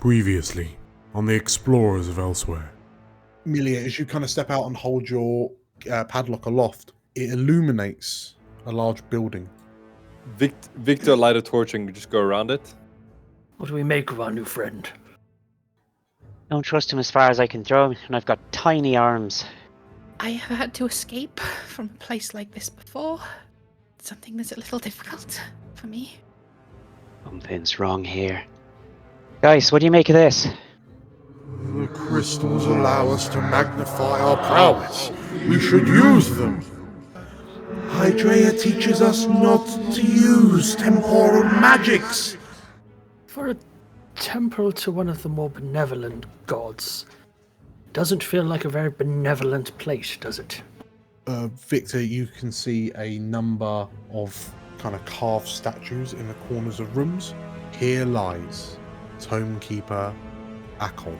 Previously, on the Explorers of Elsewhere. Amelia, as you kind of step out and hold your padlock aloft, it illuminates a large building. Victor light a torch and just go around it. What do we make of our new friend? Don't trust him as far as I can throw him, and I've got tiny arms. I have had to escape from a place like this before. Something that's a little difficult for me. Something's wrong here. Guys, what do you make of this? The crystals allow us to magnify our prowess. We should use them. Hydraea teaches us not to use temporal magics. For a temple to one of the more benevolent gods, doesn't feel like a very benevolent place, does it? Victor, you can see a number of kind of carved statues in the corners of rooms. Here lies Tomekeeper Akolf.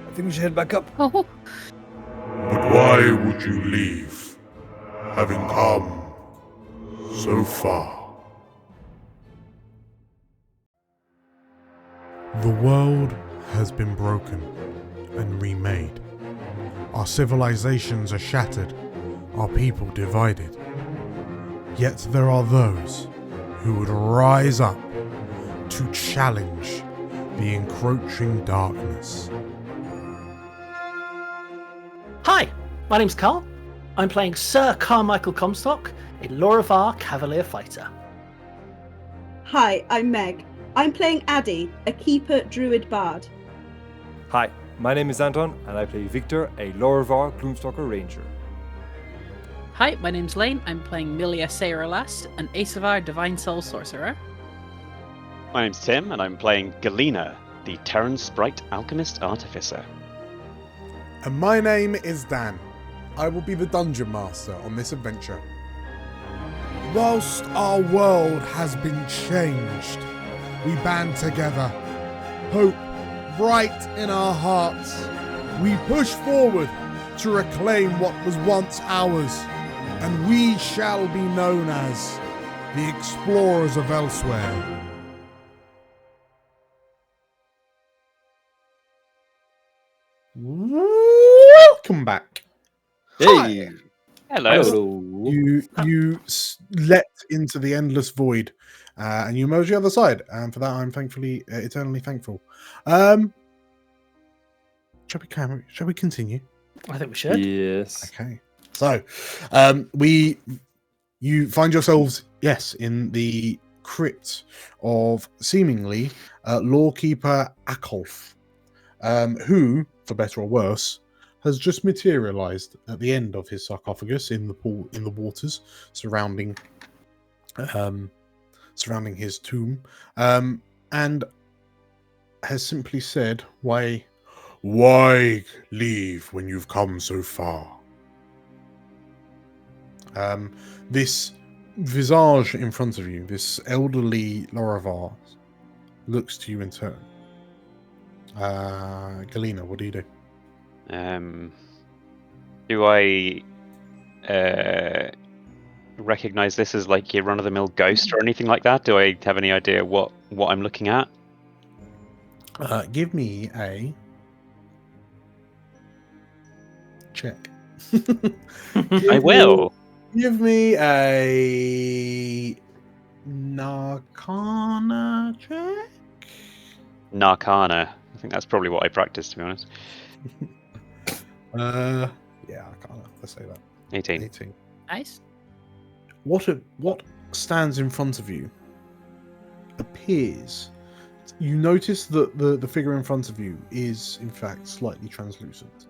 I think we should head back up. Oh, But why would you leave, having come so far? The world has been broken and remade. Our civilizations are shattered, our people divided. Yet there are those who would rise up to challenge the encroaching darkness. Hi, my name's Carl. I'm playing Sir Carmichael Comstock, a Lorivar Cavalier fighter. Hi, I'm Meg. I'm playing Addy, a keeper druid bard. Hi, my name is Anton, and I play Victor, a Lorivar Gloomstalker Ranger. hi, my name's Lane. I'm playing Milia Sayralast, an Asavar Divine Soul Sorcerer. My name's Tim, and I'm playing Galena, the Terran Sprite Alchemist Artificer. And my name is Dan. I will be the Dungeon Master on this adventure. Whilst our world has been changed, we band together. Hope bright in our hearts. We push forward to reclaim what was once ours, and we shall be known as the Explorers of Elsewhere. Welcome back. Hey! Hello. You leapt into the endless void, and you emerged the other side. And for that, I'm thankfully eternally thankful. Shall we continue? I think we should. Yes. Okay. So, you find yourselves, yes, in the crypt of seemingly Lawkeeper Akolf, who, for better or worse, has just materialized at the end of his sarcophagus in the pool, in the waters surrounding his tomb, and has simply said, "Why leave when you've come so far?" This visage in front of you, this elderly Lorivar, looks to you in turn. Galena, what do you do? Do I recognize this as like a run-of-the-mill ghost or anything like that? Do I have any idea what I'm looking at? Give me a check. I will. Give me a Narcana check. Narcana. I think that's probably what I practiced, to be honest. Yeah, Arcana. Let's say that. 18. 18. Nice. What stands in front of you appears. You notice that the figure in front of you is, in fact, slightly translucent.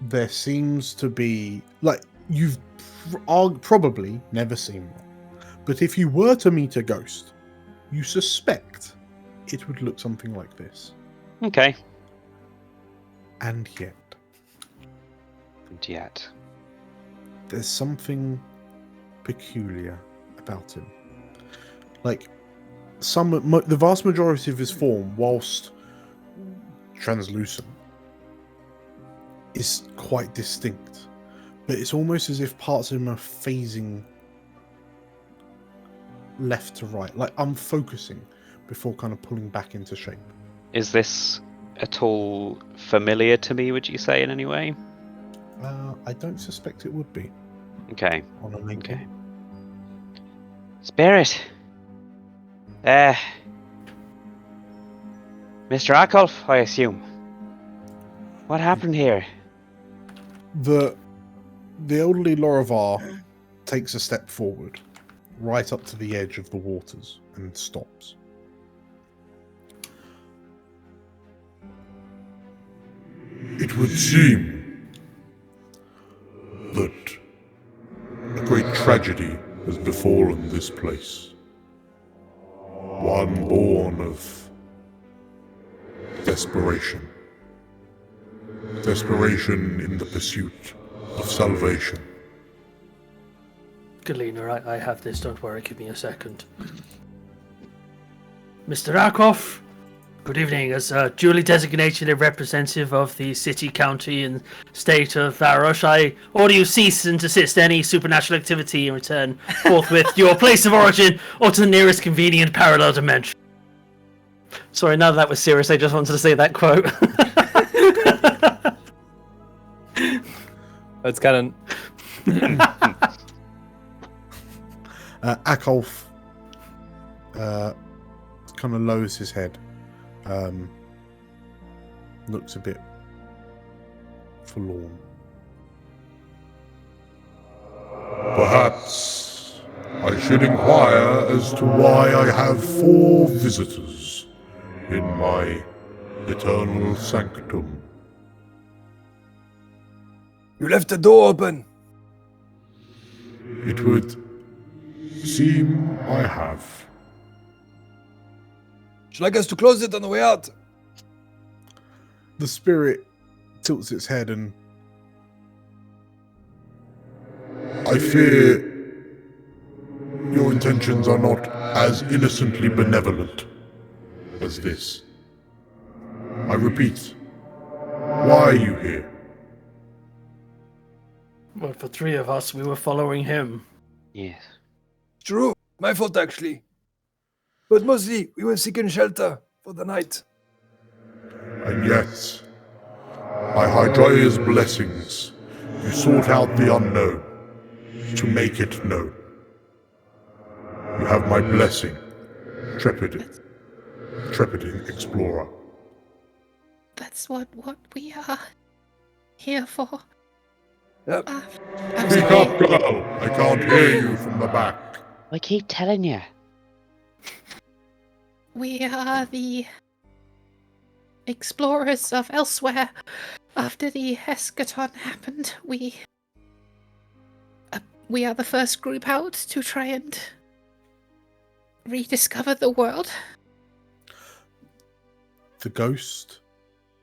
There seems to be, like, you've probably never seen one. But if you were to meet a ghost, you suspect it would look something like this. Okay. And yet, there's something peculiar about him. Like, the vast majority of his form, whilst translucent, is quite distinct. But it's almost as if parts of him are phasing left to right, like unfocusing before kind of pulling back into shape. Is this at all familiar to me, would you say, in any way? I don't suspect it would be. Okay. On a naked. Okay. Spirit. Mr. Akolf, I assume. What happened here? The elderly Lorivar takes a step forward, right up to the edge of the waters, and stops. It would seem that a great tragedy has befallen this place. One born of desperation. Desperation in the pursuit of salvation. Galena, I have this, don't worry, give me a second. Mr. Arkoff, good evening. As a duly designated representative of the city, county, and state of Varosh, I order you cease and desist any supernatural activity and return forthwith to your place of origin or to the nearest convenient parallel dimension. Sorry, none of that was serious, I just wanted to say that quote. That's canon. Akolf kind of lowers his head, looks a bit forlorn. Perhaps I should inquire as to why I have 4 visitors in my eternal sanctum. You left the door open. It would seem I have. Would you like us to close it on the way out? The spirit tilts its head and... I fear your intentions are not as innocently benevolent as this. I repeat, why are you here? Well, for 3 of us, we were following him. Yes. True. My fault, actually. But mostly, we were seeking shelter for the night. And yet, by Hydraea's blessings, you sought out the unknown to make it known. You have my blessing, trepiding explorer. That's what we are here for. Yep. Speak up, girl! I can't hear you from the back. I keep telling you. We are the explorers of elsewhere. After the eschaton happened, we are the first group out to try and rediscover the world. The ghost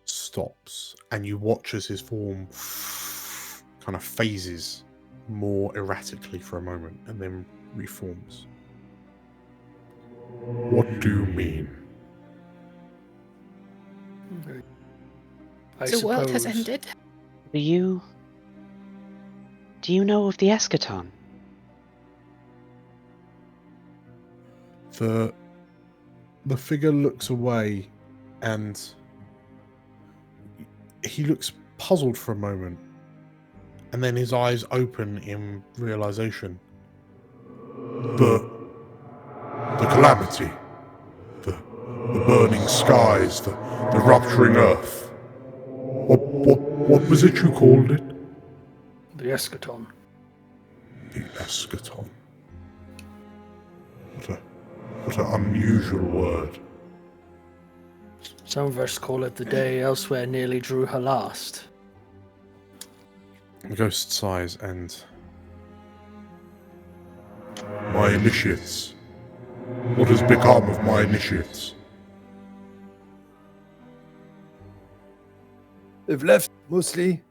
stops, and you watch as his form kind of phases more erratically for a moment, and then reforms. What do you mean? The world has ended. Do you know of the eschaton? The figure looks away, and he looks puzzled for a moment, and then his eyes open in realization. The calamity, the burning skies, the rupturing earth. What was it you called it? The eschaton. The eschaton. What an unusual word. Some of us call it the day elsewhere nearly drew her last. The ghost sighs and... My initiates. What has become of my initiates? They've left, mostly.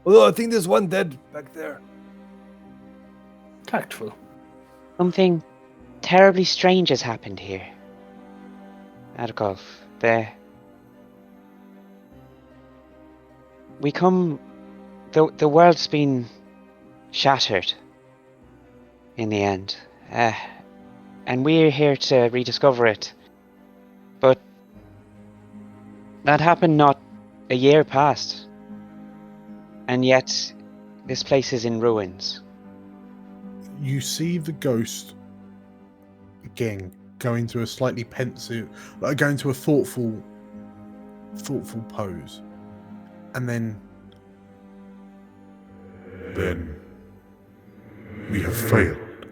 Although I think there's one dead back there. Tactful. Something terribly strange has happened here. Adkov, the world's been shattered in the end. And we're here to rediscover it That happened not a year past. And yet, this place is in ruins. You see the ghost again go into a slightly pensive, like go into a thoughtful pose, and then we have failed.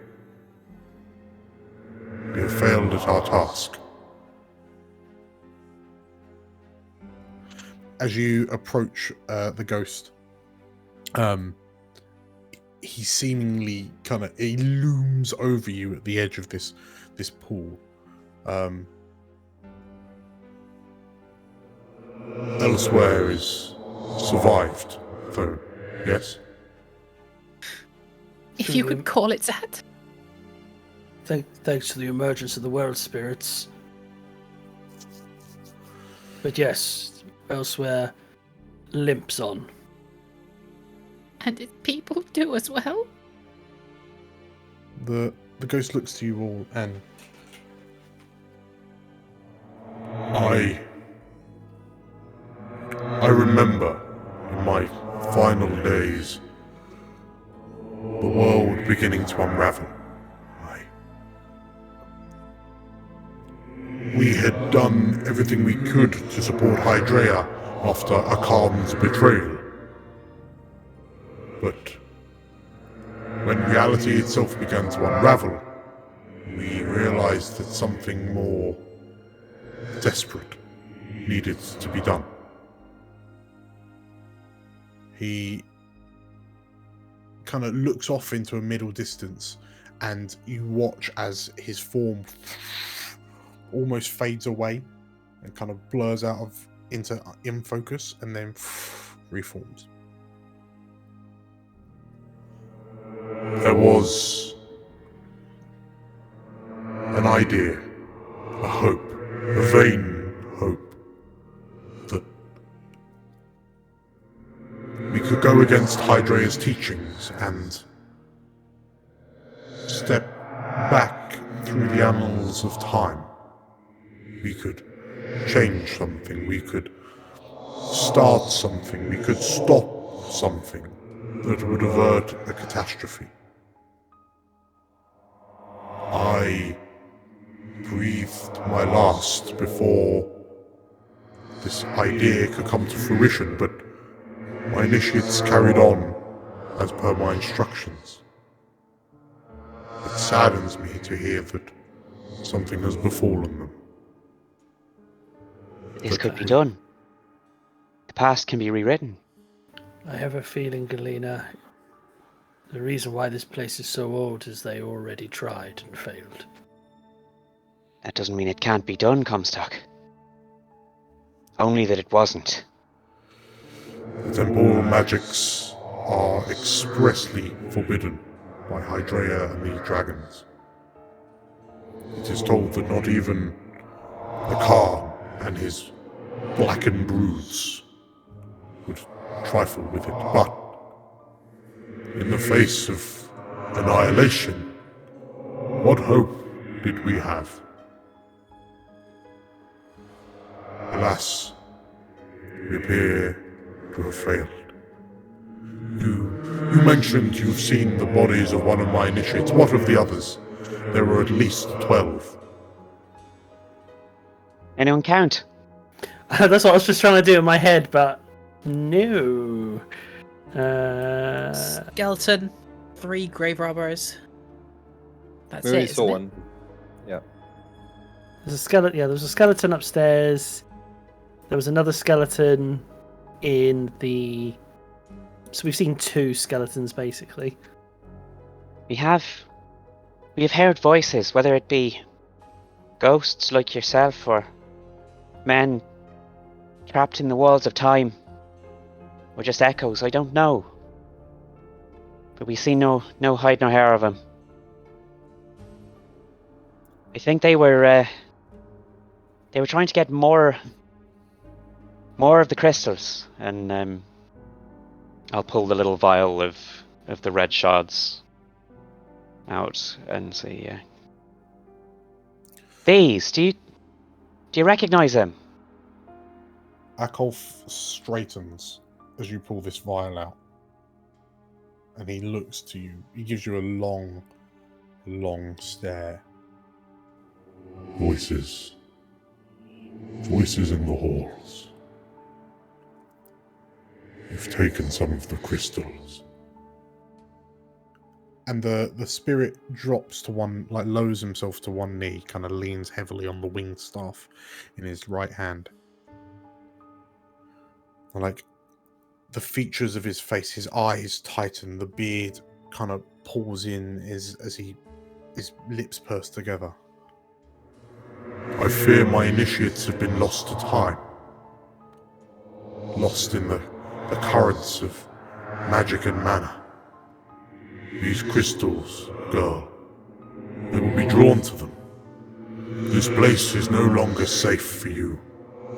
We have failed at our task. as you approach the ghost, he seemingly he looms over you at the edge of this pool. Elsewhere is survived, though, yes? If you could call it that. Thanks to the emergence of the world spirits. But yes, elsewhere limps on. And if people do as well? The ghost looks to you all and I remember in my final days the world beginning to unravel. We had done everything we could to support Hydraea after Akan's betrayal. But when reality itself began to unravel, we realized that something more desperate needed to be done. he kind of looks off into a middle distance, and you watch as his form almost fades away and kind of blurs out of into in focus, and then reforms. There was an idea, a hope, a vain hope, that we could go against Hydraea's teachings and step back through the annals of time. We could change something, we could start something, we could stop something that would avert a catastrophe. I breathed my last before this idea could come to fruition, but my initiates carried on as per my instructions. It saddens me to hear that something has befallen them. This could be done. The past can be rewritten. I have a feeling, Galena, the reason why this place is so old is they already tried and failed. That doesn't mean it can't be done, Comstock. Only that it wasn't. The temporal magics are expressly forbidden by Hydraea and the dragons. It is told that not even the Khan and his blackened roots would trifle with it, but in the face of annihilation, what hope did we have? Alas, we appear to have failed. You mentioned you've seen the bodies of one of my initiates. What of the others? There were at least 12. Anyone count? That's what I was just trying to do in my head, but no. Skeleton, 3 grave robbers. That's We only it. saw isn't it? one. Yeah. There's a skeleton. Yeah, there was a skeleton upstairs. There was another skeleton in the. So we've seen 2 skeletons basically. We have heard voices, whether it be ghosts like yourself or men trapped in the walls of time, or just echoes. I don't know. But we see no hide nor hair of him. I think they were trying to get more of the crystals, and I'll pull the little vial of the red shards out and see. These, do you recognize them? Akolf straightens as you pull this vial out. And he looks to you. He gives you a long, long stare. Voices. Voices in the halls. You've taken some of the crystals. And the spirit drops to one, like lowers himself to one knee, kind of leans heavily on the winged staff in his right hand. And like the features of his face, his eyes tighten, the beard kind of pulls in as his lips purse together. I fear my initiates have been lost to time. Lost in the currents of magic and mana. These crystals, girl, they will be drawn to them. This place is no longer safe for you.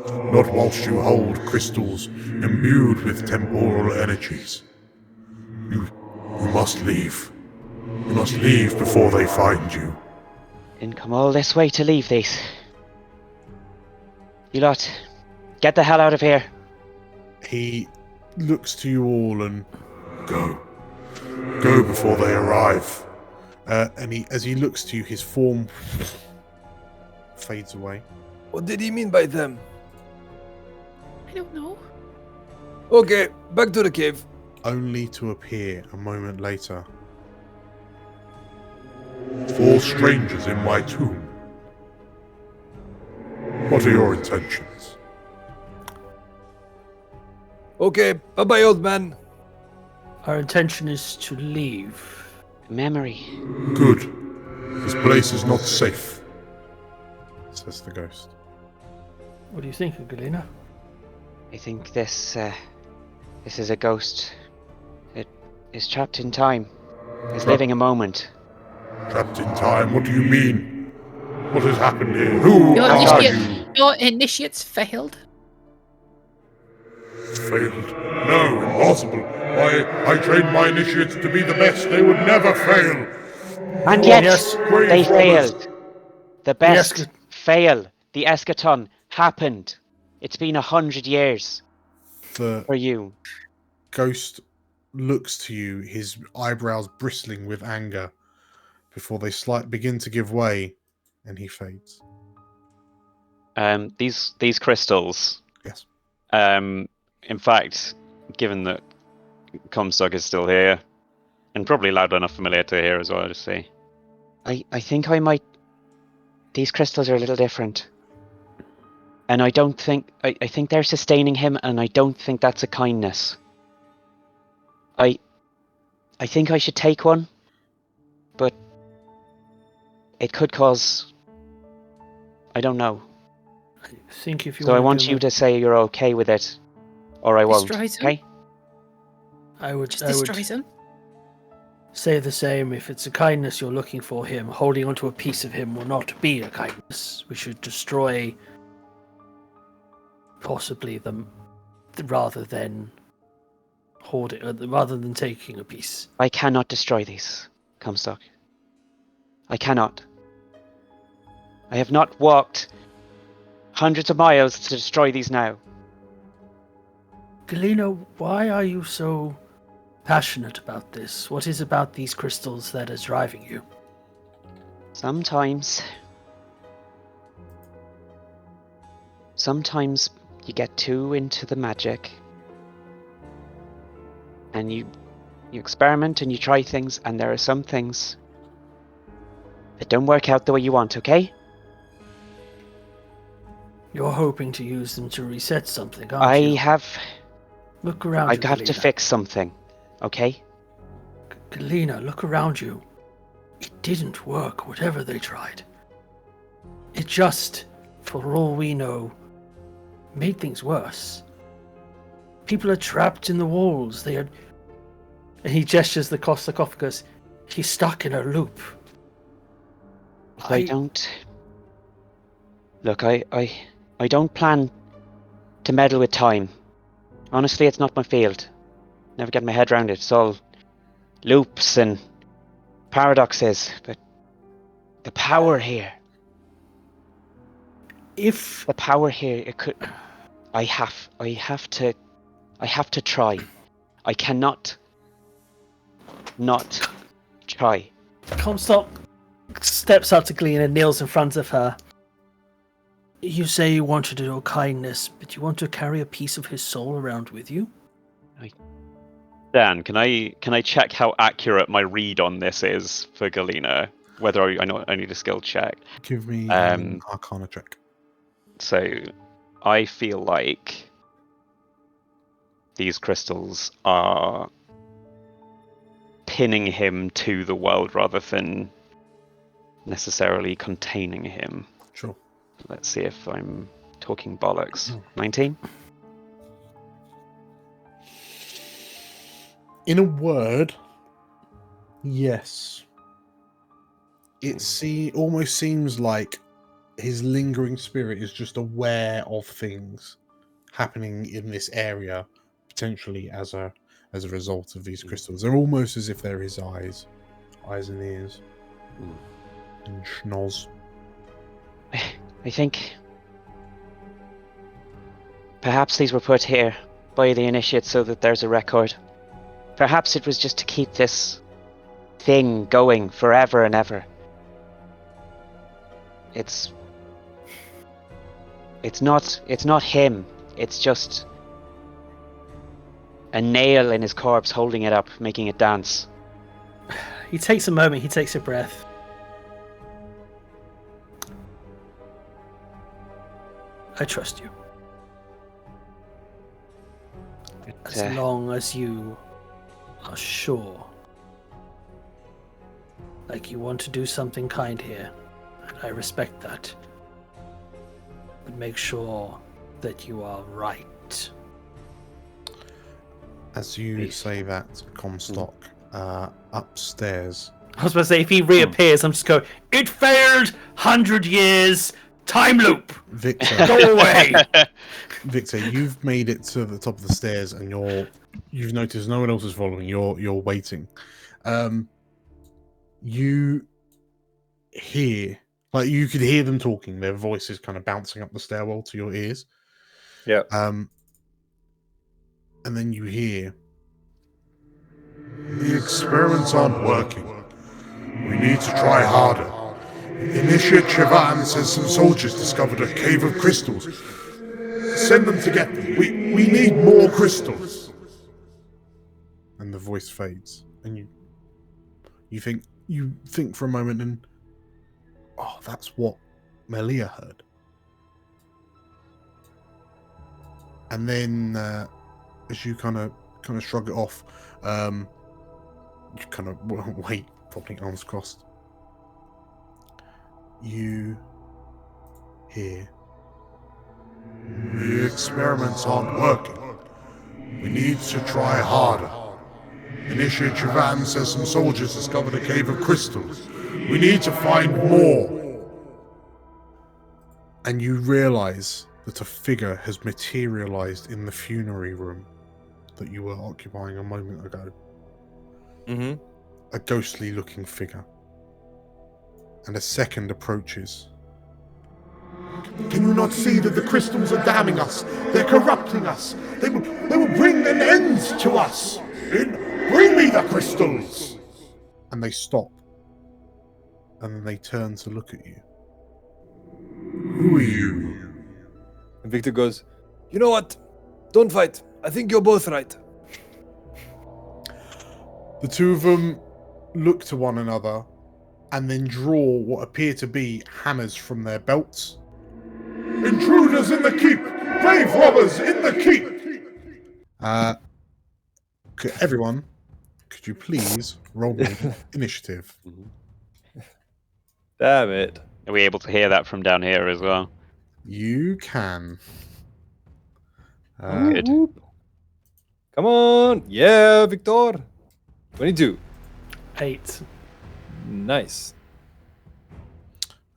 Not whilst you hold crystals imbued with temporal energies. You must leave. You must leave before they find you. Didn't come all this way to leave these. You lot, get the hell out of here. He looks to you all and Go. Go before they arrive. and as he looks to you, his form fades away. What did he mean by them? I don't know. Okay, back to the cave. Only to appear a moment later. 4 strangers in my tomb. What are your intentions? Okay, bye-bye, old man. Our intention is to leave. Memory. Good. This place is not safe. Says the ghost. What do you think, Galena? I think this is a ghost. It is trapped in time. Is living a moment. Trapped in time? What do you mean? What has happened here? Who are you? Your initiates failed. Failed? No, impossible. I trained my initiates to be the best. They would never fail. And yet, Yes, they Grave robbers. failed. The best fail. The eschaton happened. It's been 100 years The for you. ghost looks to you, his eyebrows bristling with anger, before they begin to give way, and he fades. These crystals. Yes. In fact, given that Comstock is still here, and probably loud enough for Malia to hear as well, I'll just say. I think I might... These crystals are a little different. And I don't think... I think they're sustaining him, and I don't think that's a kindness. I think I should take one, but it could cause... I don't know. I think if you So I want you to say you're okay with it, or I won't, Destroy them. okay? I would Destroy them. say the same. If it's a kindness you're looking for him, holding onto a piece of him will not be a kindness. We should destroy possibly them rather than hoarding, rather than taking a piece. I cannot destroy these, Comstock. I cannot. I have not walked hundreds of miles to destroy these now. Galena, why are you so passionate about this? What is about these crystals that is driving you? Sometimes you get too into the magic and you experiment and you try things, and there are some things that don't work out the way you want, okay? You're hoping to use them to reset something, aren't you? Look around I you, have to Galena. fix something, okay? Galena, look around you. It didn't work, whatever they tried. It just, for all we know, made things worse. People are trapped in the walls. And he gestures the sarcophagus. He's stuck in a loop. I don't... Look, I don't plan to meddle with time. Honestly, it's not my field. Never get my head around it. It's all loops and paradoxes. But the power here... If... The power here, it could... I have to try. I cannot not try. Comstock steps up to Glean and kneels in front of her. You say you want to do kindness, but you want to carry a piece of his soul around with you? Dan, can I check how accurate my read on this is for Galena? Whether I need a skill check. Give me an Arcana check. So, I feel like these crystals are pinning him to the world rather than necessarily containing him. Sure. Let's see if I'm talking bollocks. 19? In a word, yes. It almost seems like his lingering spirit is just aware of things happening in this area, potentially as a result of these crystals. They're almost as if they're his eyes and ears, and schnoz. I think perhaps these were put here by the initiates so that there's a record. Perhaps it was just to keep this thing going forever and ever. It's not him. It's just a nail in his corpse holding it up, making it dance. He takes a moment, he takes a breath. I trust you. As long as you are sure. Like you want to do something kind here. And I respect that. But make sure that you are right. As you say that, Comstock, upstairs. I was about to say, if he reappears, I'm just going, it failed! 100 years! Time loop! Victor. Go away! Victor, you've made it to the top of the stairs and you've noticed no one else is following. You're waiting. You hear, like you could hear them talking, their voices kind of bouncing up the stairwell to your ears. Yeah. And then you hear, the experiments aren't working. We need to try harder. Initiate Chevan says some soldiers discovered a cave of crystals. Send them to get them. We need more crystals. and the voice fades, and you think for a moment, and oh, that's what Melia heard. And then as you kind of shrug it off, you kind of wait, probably arms crossed. You hear, the experiments aren't working. We need to try harder. Initiate Chevan says some soldiers discovered a cave of crystals. We need to find more. and you realize that a figure has materialized in the funerary room that you were occupying a moment ago. Mm-hmm. A ghostly looking figure. And a second approaches. Can you not see that the crystals are damning us? They're corrupting us. They will bring an end to us. Bring me the crystals. And they stop. And then they turn to look at you. Who are you? And Victor goes, you know what? Don't fight. I think you're both right. The two of them look to one another and then draw what appear to be hammers from their belts. Intruders in the keep! Grave robbers in the keep! Everyone, could you please roll me initiative? Damn it. Are we able to hear that from down here as well? You can. Good. Come on. Yeah, Victor. 22. 8. Nice.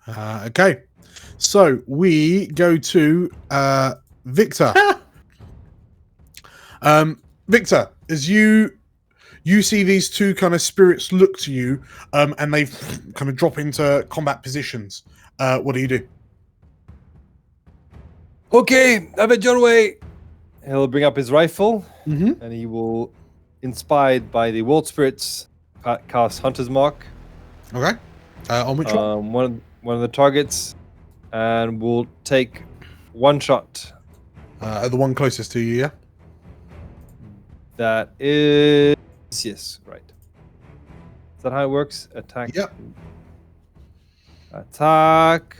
Okay. So we go to Victor. Victor, as you see these two kind of spirits look to you, and they kind of drop into combat positions. What do you do? Okay, have it your way. He'll bring up his rifle, Mm-hmm. and he will, inspired by the World Spirits, cast Hunter's Mark. Okay. On which one? One of the targets, and we'll take one shot. The one closest to you, yeah? That is yes, right. Is that how it works? Attack. Yep. Attack.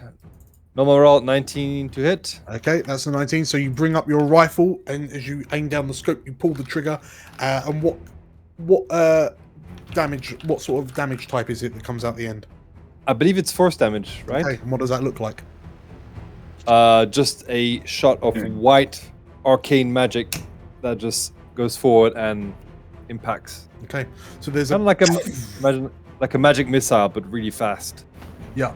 Normal roll 19 to hit. Okay, that's a 19. So you bring up your rifle, and as you aim down the scope, you pull the trigger. And what damage? What sort of damage type is it that comes out the end? I believe it's force damage, right? Okay, and what does that look like? Just a shot of white arcane magic that just goes forward and impacts. Okay, so there's Kind of like imagine like a magic missile, but really fast. Yeah.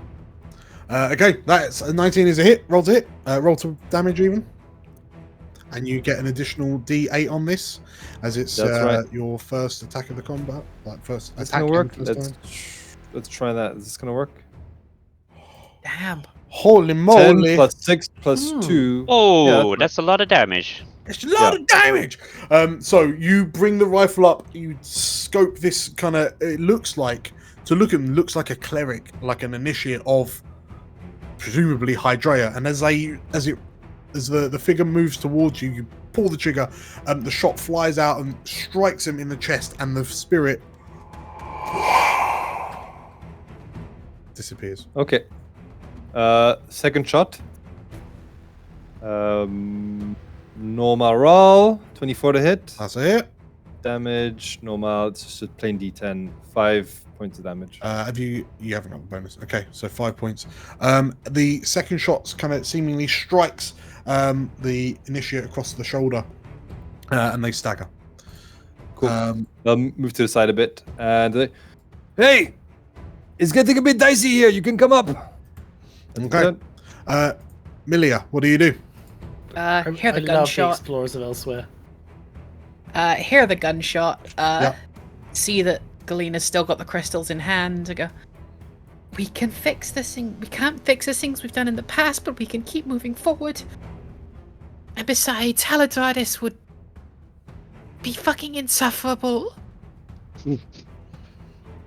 Okay, that's a 19 is a hit. Roll to hit. Roll to damage even. And you get an additional D8 on this, as it's That's right. your first attack of the combat. Like first That's attack. gonna work. and first time. Let's try that. Is this gonna work? Damn. Holy 10 moly! plus 6 plus 2. Oh, Yeah, that's a lot of damage. It's a lot of damage. So you bring the rifle up. You scope this kind of. It looks like looks like a cleric, like an initiate of presumably Hydraea. And as the figure moves towards you, you pull the trigger. The shot flies out and strikes him in the chest, and the spirit disappears. Okay. Second shot. Normal roll. 24 to hit. That's a hit. Damage. Normal. It's just a plain D10. 5 points of damage. You haven't got the bonus. Okay, so 5 points. The second shot kind of seemingly strikes the initiate across the shoulder, and they stagger. Cool. I'll move to the side a bit. And Hey, it's getting a bit dicey here. You can come up. Okay. Milia, what do you do? Hear the I love the gunshot. explorers of elsewhere. Hear the gunshot. Yeah. See that Galena's still got the crystals in hand. I go, we can fix this thing. We can't fix the things we've done in the past, but we can keep moving forward. And besides, Haladradis would be fucking insufferable. And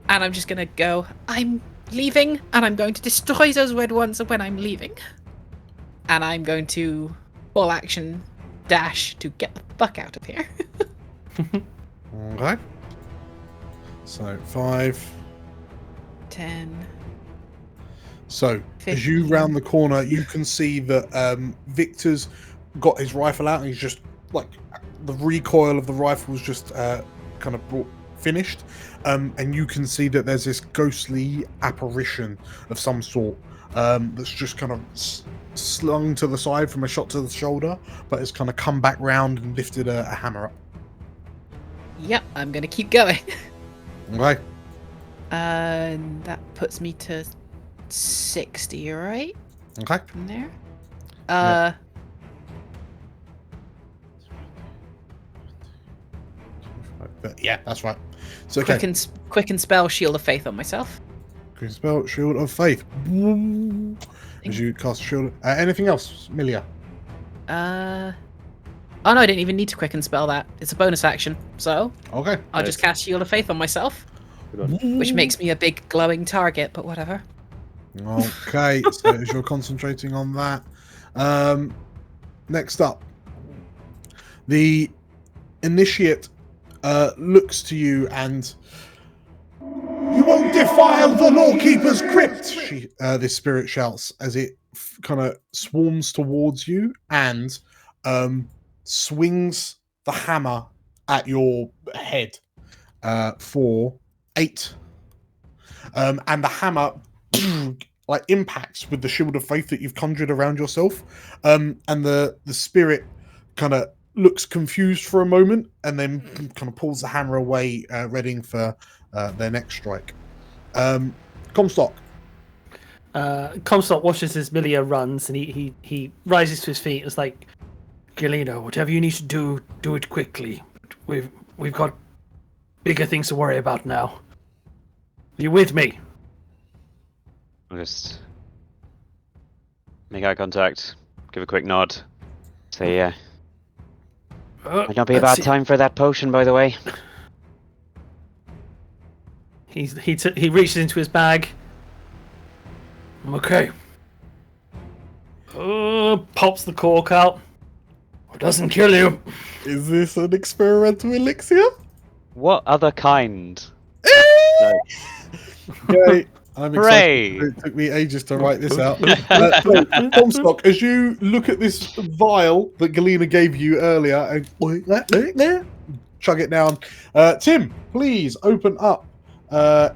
I'm just gonna go, I'm leaving, and I'm going to destroy those red ones when I'm leaving. And I'm going to full action dash to get the fuck out of here. Okay. So 5. 10. So as you round the corner, you can see that Victor's got his rifle out, and he's just like the recoil of the rifle was just kind of finished, and you can see that there's this ghostly apparition of some sort that's just kind of slung to the side from a shot to the shoulder, but it's kind of come back round and lifted a hammer up. Yep, I'm gonna keep going. Okay. And that puts me to 60, right? Okay. From there. Yeah. But yeah, that's right. So okay. Quicken spell Shield of Faith on myself. Quick spell Shield of Faith. As you cast Shield. Anything else, Milia? Oh no, I didn't even need to quicken spell that. It's a bonus action, so Okay. I'll just cast Shield of Faith on myself, which makes me a big glowing target. But whatever. Okay. So as you're concentrating on that, next up, the initiate looks to you and you won't defile the lawkeeper's crypt. This spirit shouts as it kind of swarms towards you and swings the hammer at your head for 8. And the hammer like impacts with the shield of faith that you've conjured around yourself. And the spirit kind of looks confused for a moment and then kind of pulls the hammer away, readying for their next strike. Comstock. Comstock watches as Milia runs, and he rises to his feet. It's like, Galena, whatever you need to do, do it quickly. We've got bigger things to worry about now. Are you with me? I'll just make eye contact, give a quick nod, So yeah, might not be a Let's bad see. time for that potion, by the way. He reaches into his bag. Okay. Pops the cork out. It doesn't kill you. Is this an experimental elixir? What other kind? Okay, I'm excited. Hooray! It took me ages to write this out. So, Comstock, as you look at this vial that Galena gave you earlier and chug it down, Tim, please open up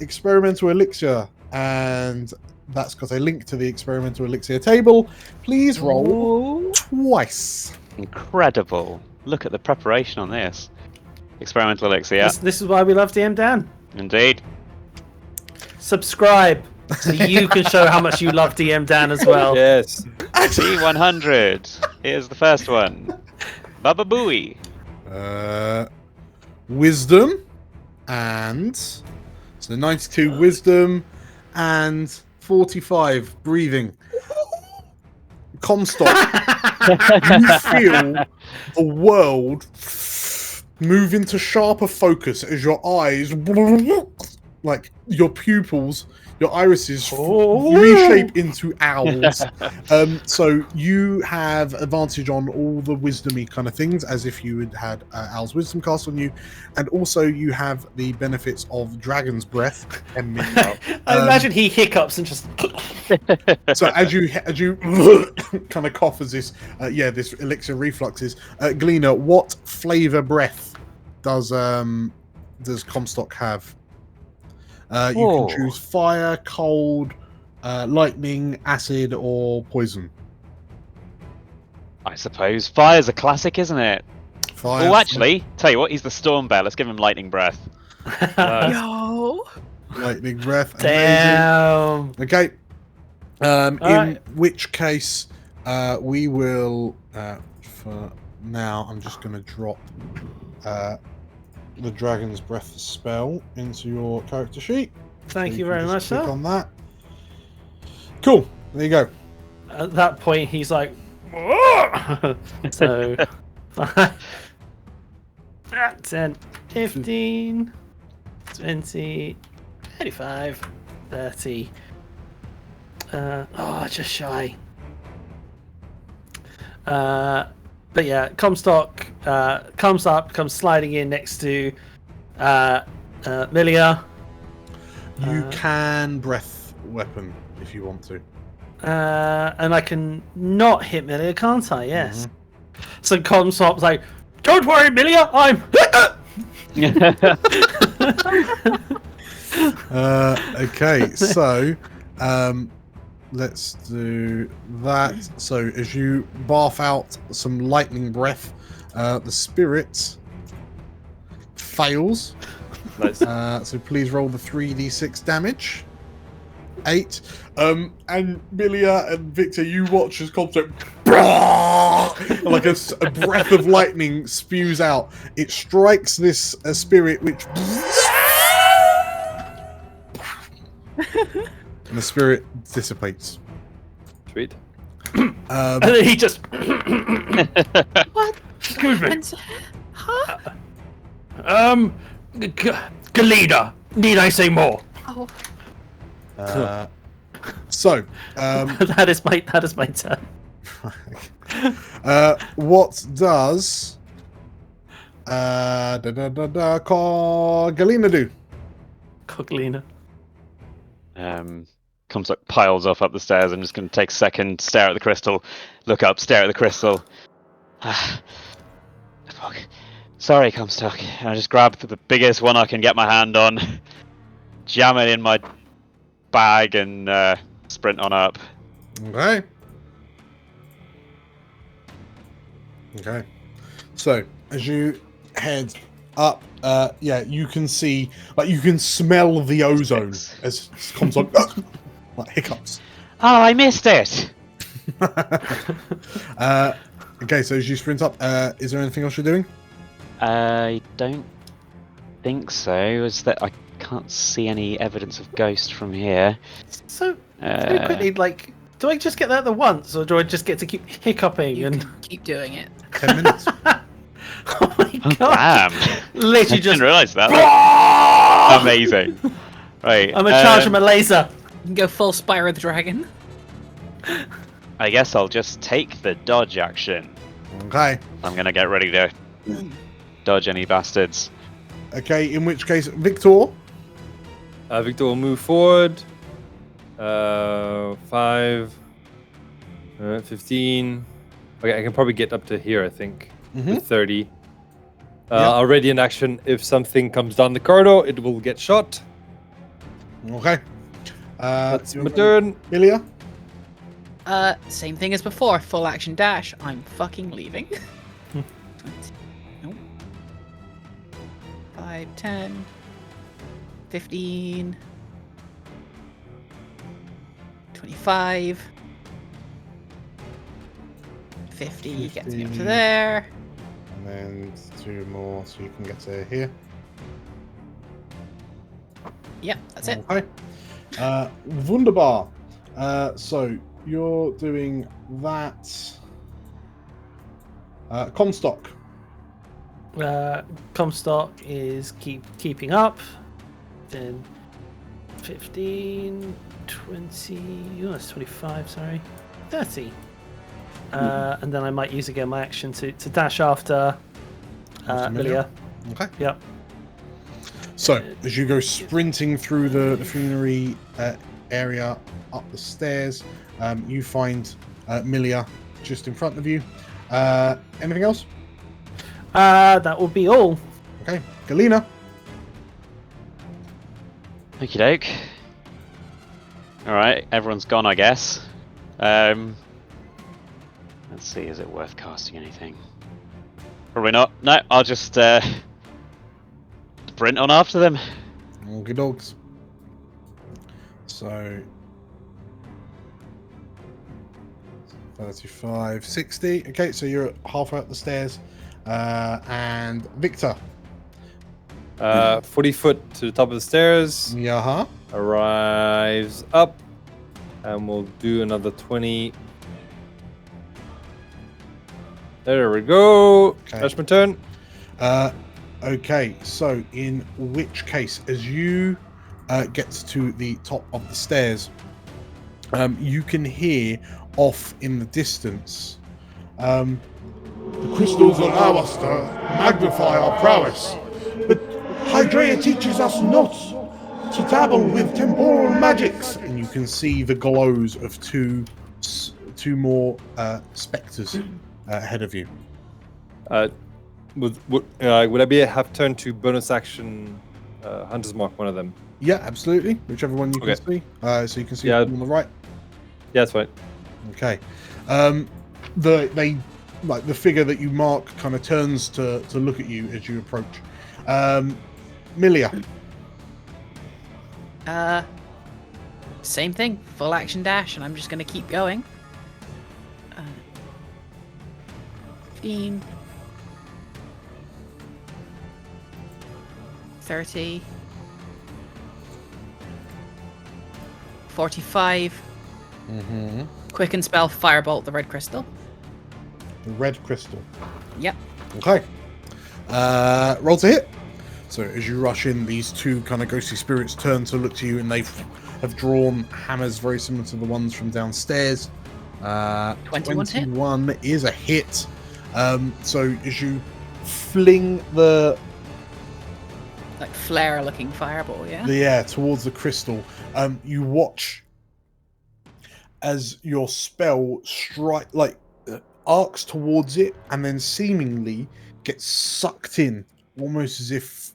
experimental elixir, and that's got a link to the experimental elixir table. Please roll twice. Incredible. Look at the preparation on this. Experimental elixir, yeah. This is why we love DM Dan. Indeed. Subscribe so you can show how much you love DM Dan as well. Yes. T100. Here's the first one. Baba Booey. Wisdom, and so 92 wisdom and 45 breathing. Comstock, you feel the world move into sharper focus as your eyes, like your pupils, your irises reshape into owls. So you have advantage on all the wisdomy kind of things, as if you had Owl's Wisdom cast on you, and also you have the benefits of Dragon's Breath. I imagine he hiccups and just. So as you kind of cough as this, this elixir refluxes. Galena, what flavor breath does Comstock have? You can choose fire, cold, lightning, acid, or poison. I suppose. Fire's a classic, isn't it? Fire. Oh, actually, tell you what, he's the Storm Bear. Let's give him lightning breath. No. Lightning breath. Damn. Amazing. Okay. In right. which case, we will. For now, I'm just going to drop the Dragon's Breath spell into your character sheet. Thank So you can very just much, click sir. on that. Cool. There you go. At that point, he's like, so 10, 15, 20, 25, 30. Just shy. But yeah, Comstock comes sliding in next to Milia. You can breath weapon if you want to. And I can not hit Milia, can't I? Yes. So Comstock's like, don't worry, Milia, I'm. Okay, so let's do that. So as you barf out some lightning breath, the spirit fails. Nice. So please roll the 3d6 damage. 8. And Milia and Victor, you watch as Comstock like a breath of lightning spews out. It strikes this spirit, which and the spirit dissipates. Sweet. And then he just. What? Excuse me. Huh? Galena. Need I say more? Oh. So, that is my turn. what does Galena do? Coglina. Comstock piles off up the stairs. I'm just going to take a second, stare at the crystal, look up, stare at the crystal. Fuck. Sorry, Comstock. I just grab the biggest one I can get my hand on, jam it in my bag, and sprint on up. Okay. Okay. So, as you head up, you can see, like, you can smell the ozone as Comstock like hiccups. Oh, I missed it. Okay, so as you sprint up, is there anything else you're doing? I don't think so. Is that I can't see any evidence of ghost from here. So very quickly, like Do I just get that the once, or do I just get to keep hiccuping You and? can keep doing it. 10 minutes. Oh my god! Damn. Literally I just. didn't realise that. Amazing. Right. I'm gonna charge him a laser. You can go full Spyro the Dragon. I guess I'll just take the dodge action. Okay. I'm gonna get ready to dodge any bastards. Okay, in which case, Victor. Victor will move forward. 5, 15. Okay, I can probably get up to here, I think. With 30. Already in action. If something comes down the corridor, it will get shot. Okay. That's my turn. Ilya. Same thing as before. Full action dash. I'm fucking leaving. 20. Nope. 5, 10, 15, 25, 50 gets me up to there. And then 2 more so you can get to here. Yep, that's it. Okay. Wunderbar. So you're doing that. Comstock. Comstock is keeping up. Then 15, 20. Oh, that's 25. Sorry, 30. And then I might use again my action to dash after Ilya. Okay. Yep. So as you go sprinting through the funerary area up the stairs, you find Milia just in front of you. Anything else? That will be all. Okay, Galena. Okie doke. Alright, everyone's gone, I guess. Let's see, is it worth casting anything? Probably not. No, I'll just sprint on after them. Okay, dogs. So 35, 60. Okay, so you're halfway up the stairs. And Victor. 40 foot to the top of the stairs. Yeah. Arrives up. And we'll do another 20. There we go. Okay. That's my turn. Okay, so in which case, as you get to the top of the stairs, you can hear off in the distance. The crystals allow us to magnify our prowess, but Hydraea teaches us not to dabble with temporal magics. And you can see the glows of two more specters ahead of you. Would I be have turn to bonus action Hunter's Mark one of them? Yeah, absolutely. Whichever one you can see. So you can see on the right. Yeah, that's fine. Okay. The figure that you mark kind of turns to look at you as you approach. Milia. Same thing. Full action dash, and I'm just gonna keep going. 15, 30, 45. Quicken spell, firebolt the red crystal. The red crystal. Yep. Okay. Roll to hit. So as you rush in, these two kind of ghostly spirits turn to look to you, and they have drawn hammers very similar to the ones from downstairs. 21 is a hit. So as you fling the like flare looking fireball, yeah? towards the crystal, you watch as your spell arcs towards it and then seemingly gets sucked in, almost as if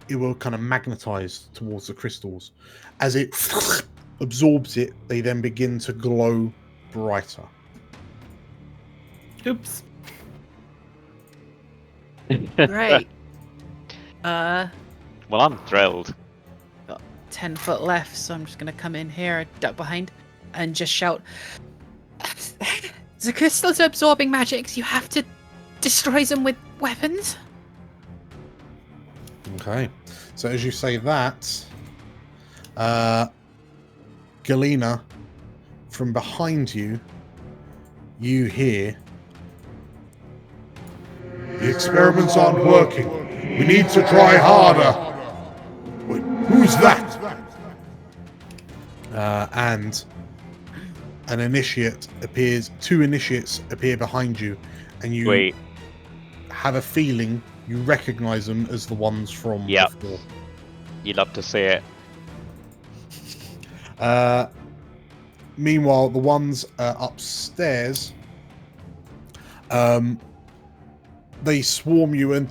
it were kind of magnetized towards the crystals. As it absorbs it, they then begin to glow brighter. Oops. Great. Well, I'm thrilled. Got 10 foot left, so I'm just gonna come in here, duck behind, and just shout, the crystals are absorbing magics, you have to destroy them with weapons. Okay. So as you say that, Galena, from behind you, you hear... The experiments aren't working. We need to try harder. Wait, who's that? And an initiate appears. 2 initiates appear behind you, and you Wait. have a feeling you recognize them as the ones from before. You'd love to see it. Meanwhile, the ones upstairs, they swarm you, and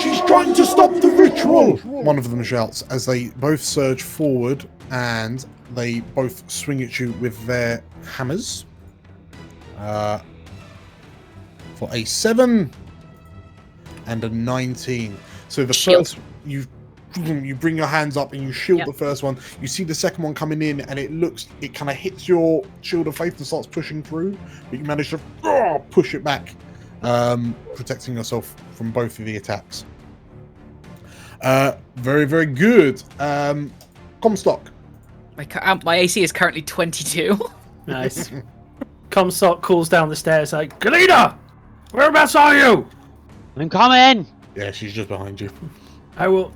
She's trying to stop the ritual! one of them shouts as they both surge forward, and they both swing at you with their hammers. For a 7 and a 19. So the Shield. first, you bring your hands up and you shield the first one. You see the second one coming in, and it kind of hits your shield of faith and starts pushing through, but you manage to push it back, protecting yourself from both of the attacks. Very, very good. Comstock. My AC is currently 22. Nice. Comstock calls down the stairs like, Galena! Whereabouts are you? I'm coming! Yeah, she's just behind you. I will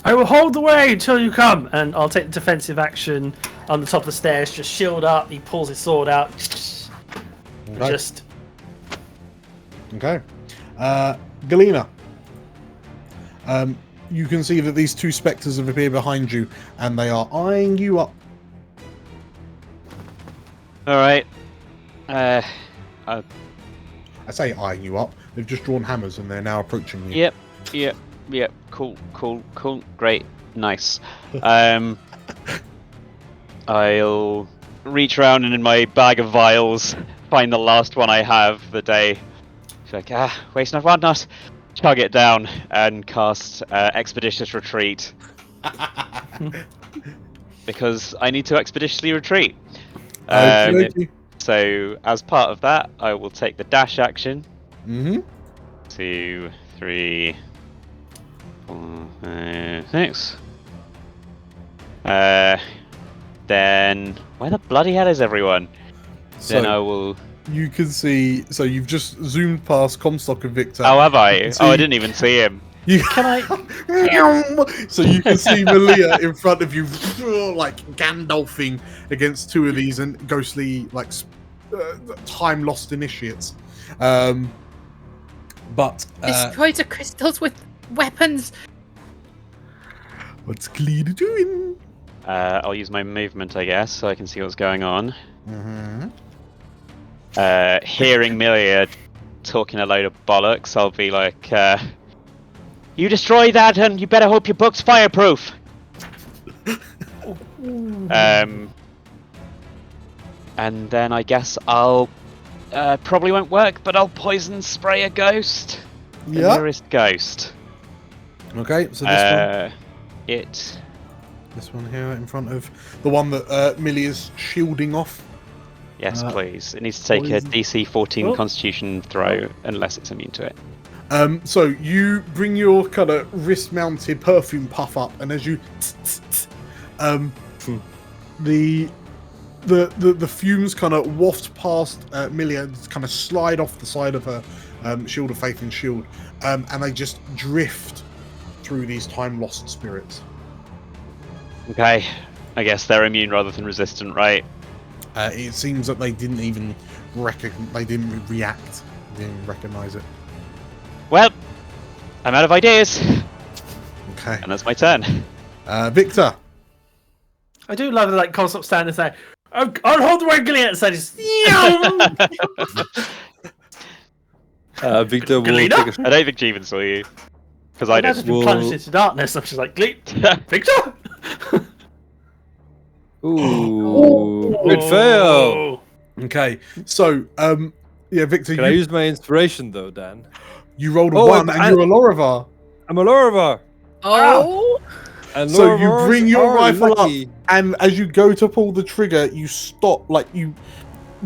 hold the way until you come, and I'll take the defensive action on the top of the stairs. Just shield up. He pulls his sword out. Okay. Just Okay. Galena. You can see that these 2 spectres have appeared behind you, and they are eyeing you up. Alright. I say eyeing you up. They've just drawn hammers, and they're now approaching you. Yep. Cool. Great. Nice. I'll reach around and in my bag of vials find the last one I have the day. She's like, waste not, want not. Chug it down and cast Expeditious Retreat. Because I need to expeditiously retreat. So, as part of that, I will take the dash action. 2, 3, 4, 5, 6. Then, where the bloody hell is everyone? So, then I will. You can see. So you've just zoomed past Comstock and Victor. Oh, have I? Oh, I didn't even see him. Can I? So you can see Malia in front of you, like Gandalfing against 2 of these and ghostly, like time lost initiates. But Destroy the crystals with weapons. what's Galena doing? I'll use my movement, I guess, so I can see what's going on. Hearing Milia talking a load of bollocks, I'll be like, you destroy that and you better hope your book's fireproof! And then I guess I'll, probably won't work, but I'll poison spray a ghost. The nearest ghost. Okay, so this one. It... This one here in front of the one that Milia's shielding off. Yes, please. It needs to take a DC 14 Constitution throw, unless it's immune to it. So you bring your kind of wrist-mounted perfume puff up, and as you, the fumes kind of waft past Milia, and kind of slide off the side of her shield of faith and shield, and they just drift through these time-lost spirits. Okay, I guess they're immune rather than resistant, right? It seems that they didn't even they didn't react, they didn't recognize it. Well, I'm out of ideas. Okay. And that's my turn. Victor. I do love the like Comstock stand and say, I'll hold the way Galena, so just Victor will Galena? take a I don't think she even saw you. Because I just didn't. been plunged into darkness. I'm just like, Victor? Ooh, good fail. Okay, so yeah, Victor. Can I use my inspiration though, Dan? You rolled a 1 and you're a Lorivar. I'm a Lorivar. Oh. And So you Loravars bring your are rifle lucky. up, and as you go to pull the trigger, you stop. Like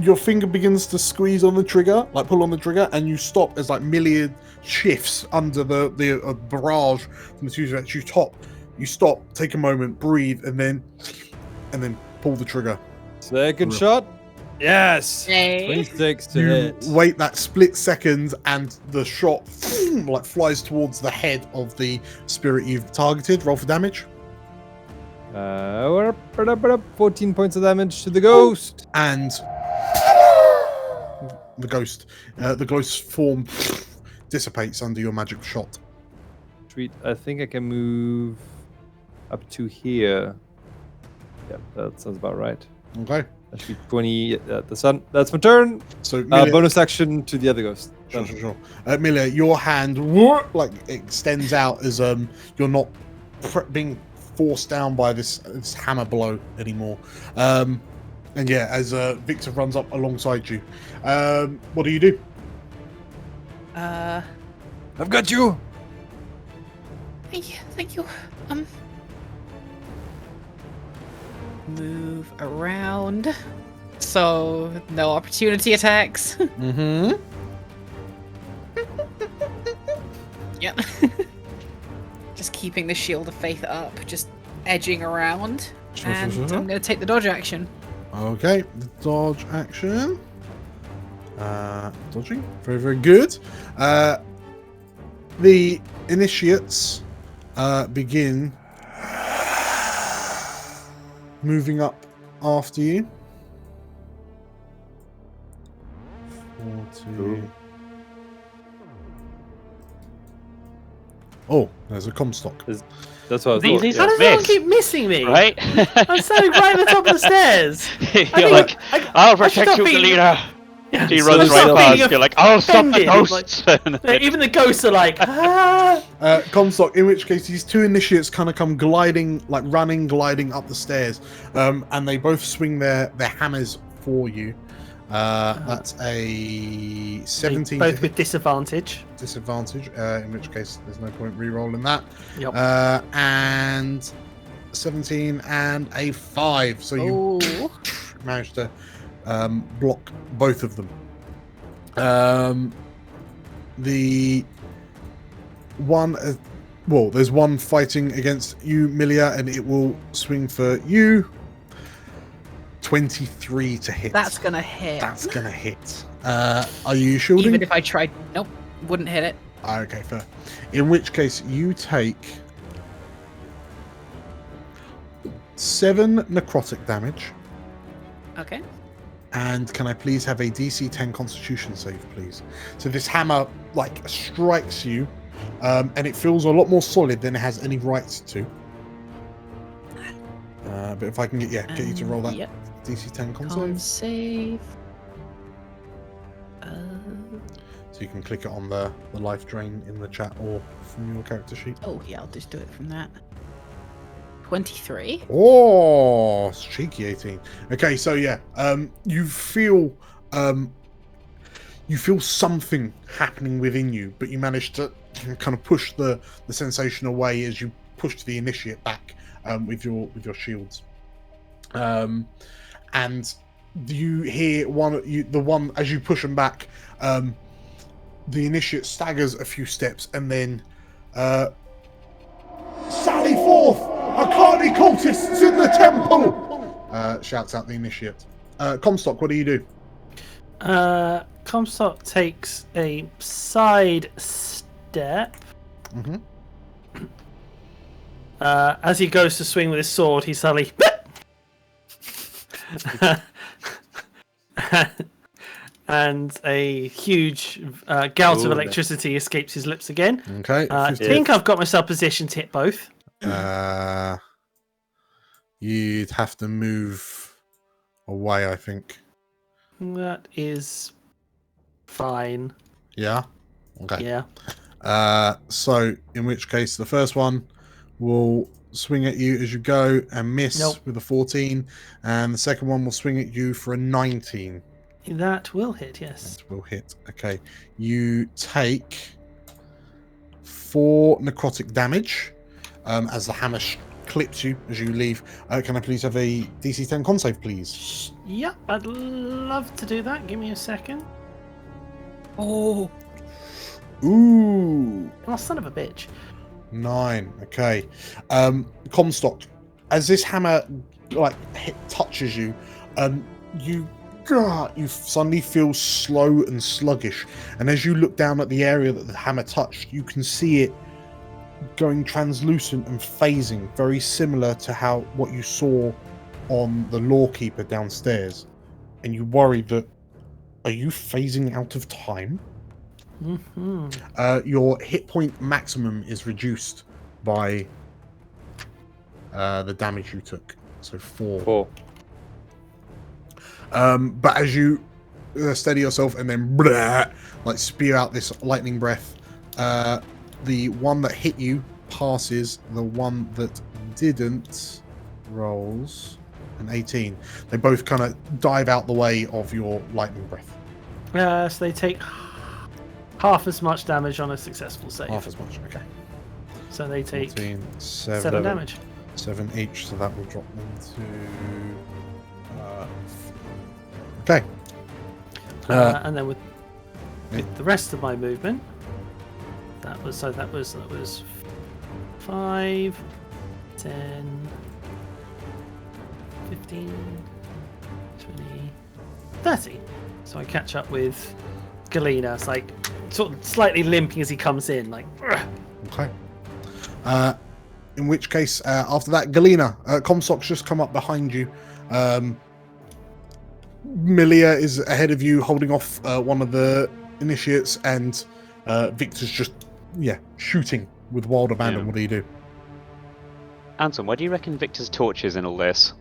your finger begins to squeeze on the trigger, like pull on the trigger, and you stop as like Milia shifts under the barrage from the two at you stop, take a moment, breathe, and then pull the trigger. Second shot. Yes. Hey. 26 to You hit. wait that split second, and the shot like flies towards the head of the spirit you've targeted. Roll for damage. 14 points of damage to the ghost. And the ghost form dissipates under your magic shot. Sweet. I think I can move up to here. Yep, that sounds about right. Okay. That should be 20 at the sun. That's my turn. So Milia, Bonus action to the other ghost. sure. Milia, your hand like extends out as you're not being forced down by this hammer blow anymore. And yeah, as Victor runs up alongside you, what do you do? I've got you. Thank you. Move around. So no opportunity attacks. Mm-hmm. Yep. Just keeping the shield of faith up, just edging around. And I'm gonna take the dodge action. Okay, the dodge action. Dodging. Very, very good. The initiates begin moving up after you. 40. Oh, there's a Comstock. That's what I These- thought. these Yeah. How does everyone Miss. keep missing me? Right? I'm standing right at the top of the stairs. You're like, I'll protect you, feeling- Galena. Yeah. She So runs right selfish. past. You're like, I'll stop the Offended, ghosts. Like, even the ghosts are like, ah. Comstock, in which case these two initiates kind of come gliding up the stairs, and they both swing their hammers for you. That's a 17 Both to with hit disadvantage. disadvantage, in which case there's no point re-rolling that. Yep. And 17 and a 5, so you Oh. managed to block both of them. The one, there's one fighting against you, Milia, and it will swing for you. 23 to hit. That's gonna hit. That's gonna hit. Are you shielding? Even if I tried, nope, wouldn't hit it. Okay, fair. In which case, you take 7 necrotic damage. Okay. And can I please have a DC 10 Constitution save, please? So this hammer like strikes you, and it feels a lot more solid than it has any right to. But if I can get you to roll that Yep. DC 10 con Con save, save. so you can click it on the life drain in the chat or from your character sheet. Oh yeah, I'll just do it from that. 23. Oh, it's cheeky 18. Okay, so yeah, you feel something happening within you, but you manage to kind of push the sensation away as you push the initiate back with your shields. And you hear the one as you push them back, the initiate staggers a few steps and then Sally forth! Akani cultists in the temple! Shouts out the initiate. Comstock, what do you do? Comstock takes a side step. Mm-hmm. As he goes to swing with his sword, he suddenly and a huge gout of electricity escapes his lips again. Okay. I think I've got myself positioned to hit both. You'd have to move away, I think. That is fine. Yeah? Okay. Yeah. So, in which case, the first one will swing at you as you go and miss with a 14, and the second one will swing at you for a 19. That will hit, yes. That will hit. Okay. You take 4 necrotic damage as the hammer clips you as you leave. Can I please have a DC 10 con save, please? Yep, I'd love to do that. Give me a second. Oh. Ooh. Oh, son of a bitch. 9. Okay. Comstock, as this hammer touches you, You suddenly feel slow and sluggish, and as you look down at the area that the hammer touched, you can see it going translucent and phasing, very similar to what you saw on the lawkeeper downstairs. And you worry that, are you phasing out of time? Your hit point maximum is reduced by the damage you took, so 4. But as you steady yourself and then like spew out this lightning breath, the one that hit you passes. The one that didn't rolls an 18. They both kind of dive out the way of your lightning breath. So they take half as much damage on a successful save. Half as much, okay. So they take 14, 7 damage. 7 each, so that will drop them to... okay. And then with the rest of my movement, that was 5, 10, 15, 20, 30. So I catch up with Galena. It's like sort of slightly limping as he comes in, like. Okay. In which case, after that, Galena, Comstock's just come up behind you. Milia is ahead of you, holding off one of the initiates, and Victor's just, shooting with wild abandon. Yeah. What do you do? Anton, where do you reckon Victor's torch is in all this?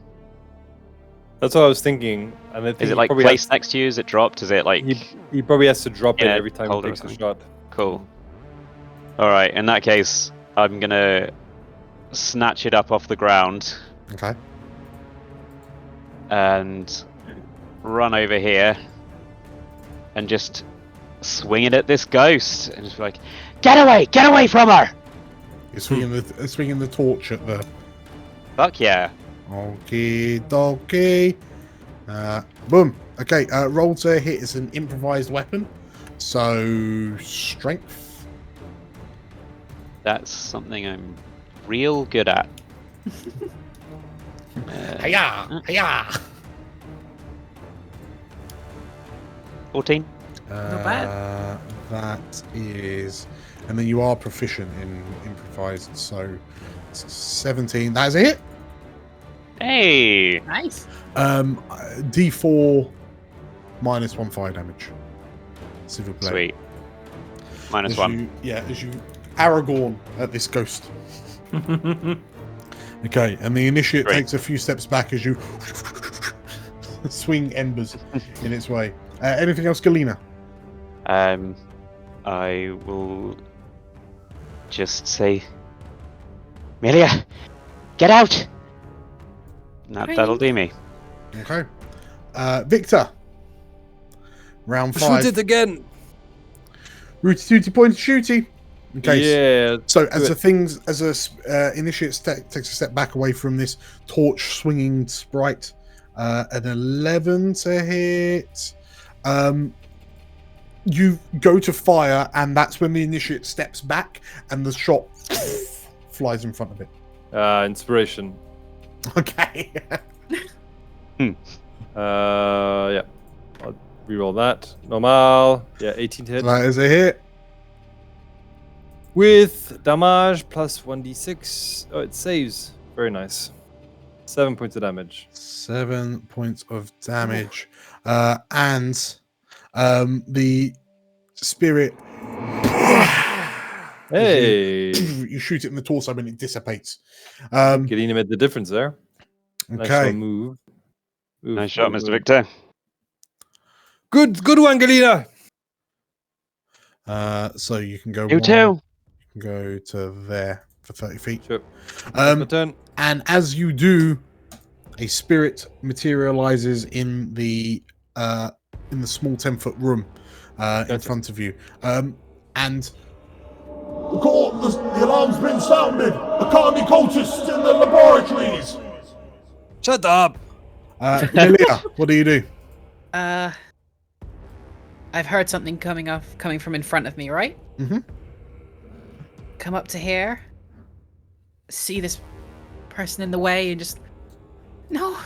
That's what I was thinking. And I think Is it he like probably placed next to you? Is it dropped? Is it like... He probably has to drop it Yeah, every time he hold it or takes a something. shot. Cool. Alright, in that case, I'm gonna snatch it up off the ground Okay. and run over here and just swing it at this ghost and just be like, get away from her! You're swinging the torch at the... Fuck yeah. Okie dokie. Boom. Okay, roll to hit is an improvised weapon. So, strength. That's something I'm real good at. Hiya! Hiya! 14. Not bad. That is... And then you are proficient in improvised, so 17. That is a hit. Hey! Nice. D4 minus 1 fire damage. Civil play. Sweet. Minus As 1. as you Aragorn at this ghost. Okay, and the initiate Great. takes a few steps back as you swing embers in its way. Anything else, Galena? I will just say, Milia, get out! That'll do me. Okay. Victor. Round 5. Shoot it again. Rooty tooty pointy shooty. Okay. Yeah. So as initiate takes a step back away from this torch swinging sprite, an 11 to hit. You go to fire, and that's when the initiate steps back, and the shot flies in front of it. Inspiration. Okay. Yeah. I'll reroll that. Normal. Yeah, 18 to hit. That is a hit. With damage plus 1d6. Oh, it saves. Very nice. 7 points of damage. 7 points of damage. And the spirit... Hey! You shoot it in the torso and it dissipates. Galena made the difference there. Nice Okay. little move. Oof, Nice shot, what a Mr. move. Victor. Good one, Galena. So you can go... You too. You can go to there for 30 feet. Sure. My turn. And as you do, a spirit materializes in the small 10-foot room in front of you. And The alarm's been sounded. The colony cultists in the laboratories. Shut up. Lilia, what do you do? I've heard something coming from in front of me, right? Mm-hmm. Come up to here, see this person in the way, and just no,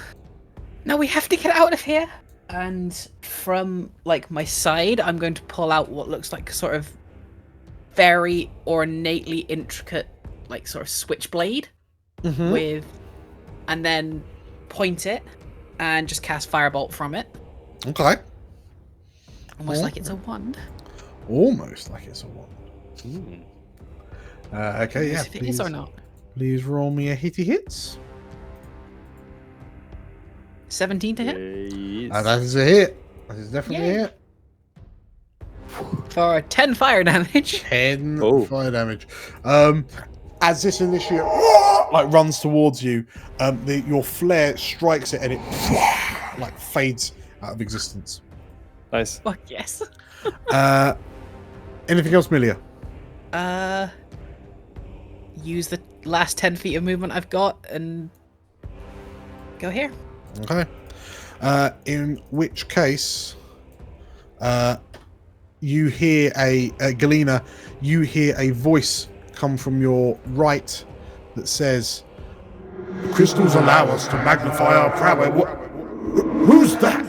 No, we have to get out of here. And from like my side, I'm going to pull out what looks like sort of very ornately intricate, like sort of switchblade with, and then point it and just cast firebolt from it. Okay. Almost like it's a wand. Almost like it's a wand. Okay, yeah. If it is or not. Please roll me a hitty hits. 17 to hit Yes. That is a hit. That is definitely Yay. a hit. for 10 fire damage. 10 Oh. fire damage. As this initiate like runs towards you, your flare strikes it and it like fades out of existence. Nice. Fuck yes. Anything else, Milia? Use the last 10 feet of movement I've got and go here. Okay. In which case, you hear Galena, you hear a voice come from your right that says, Crystals allow us to magnify our prowess. Who's that?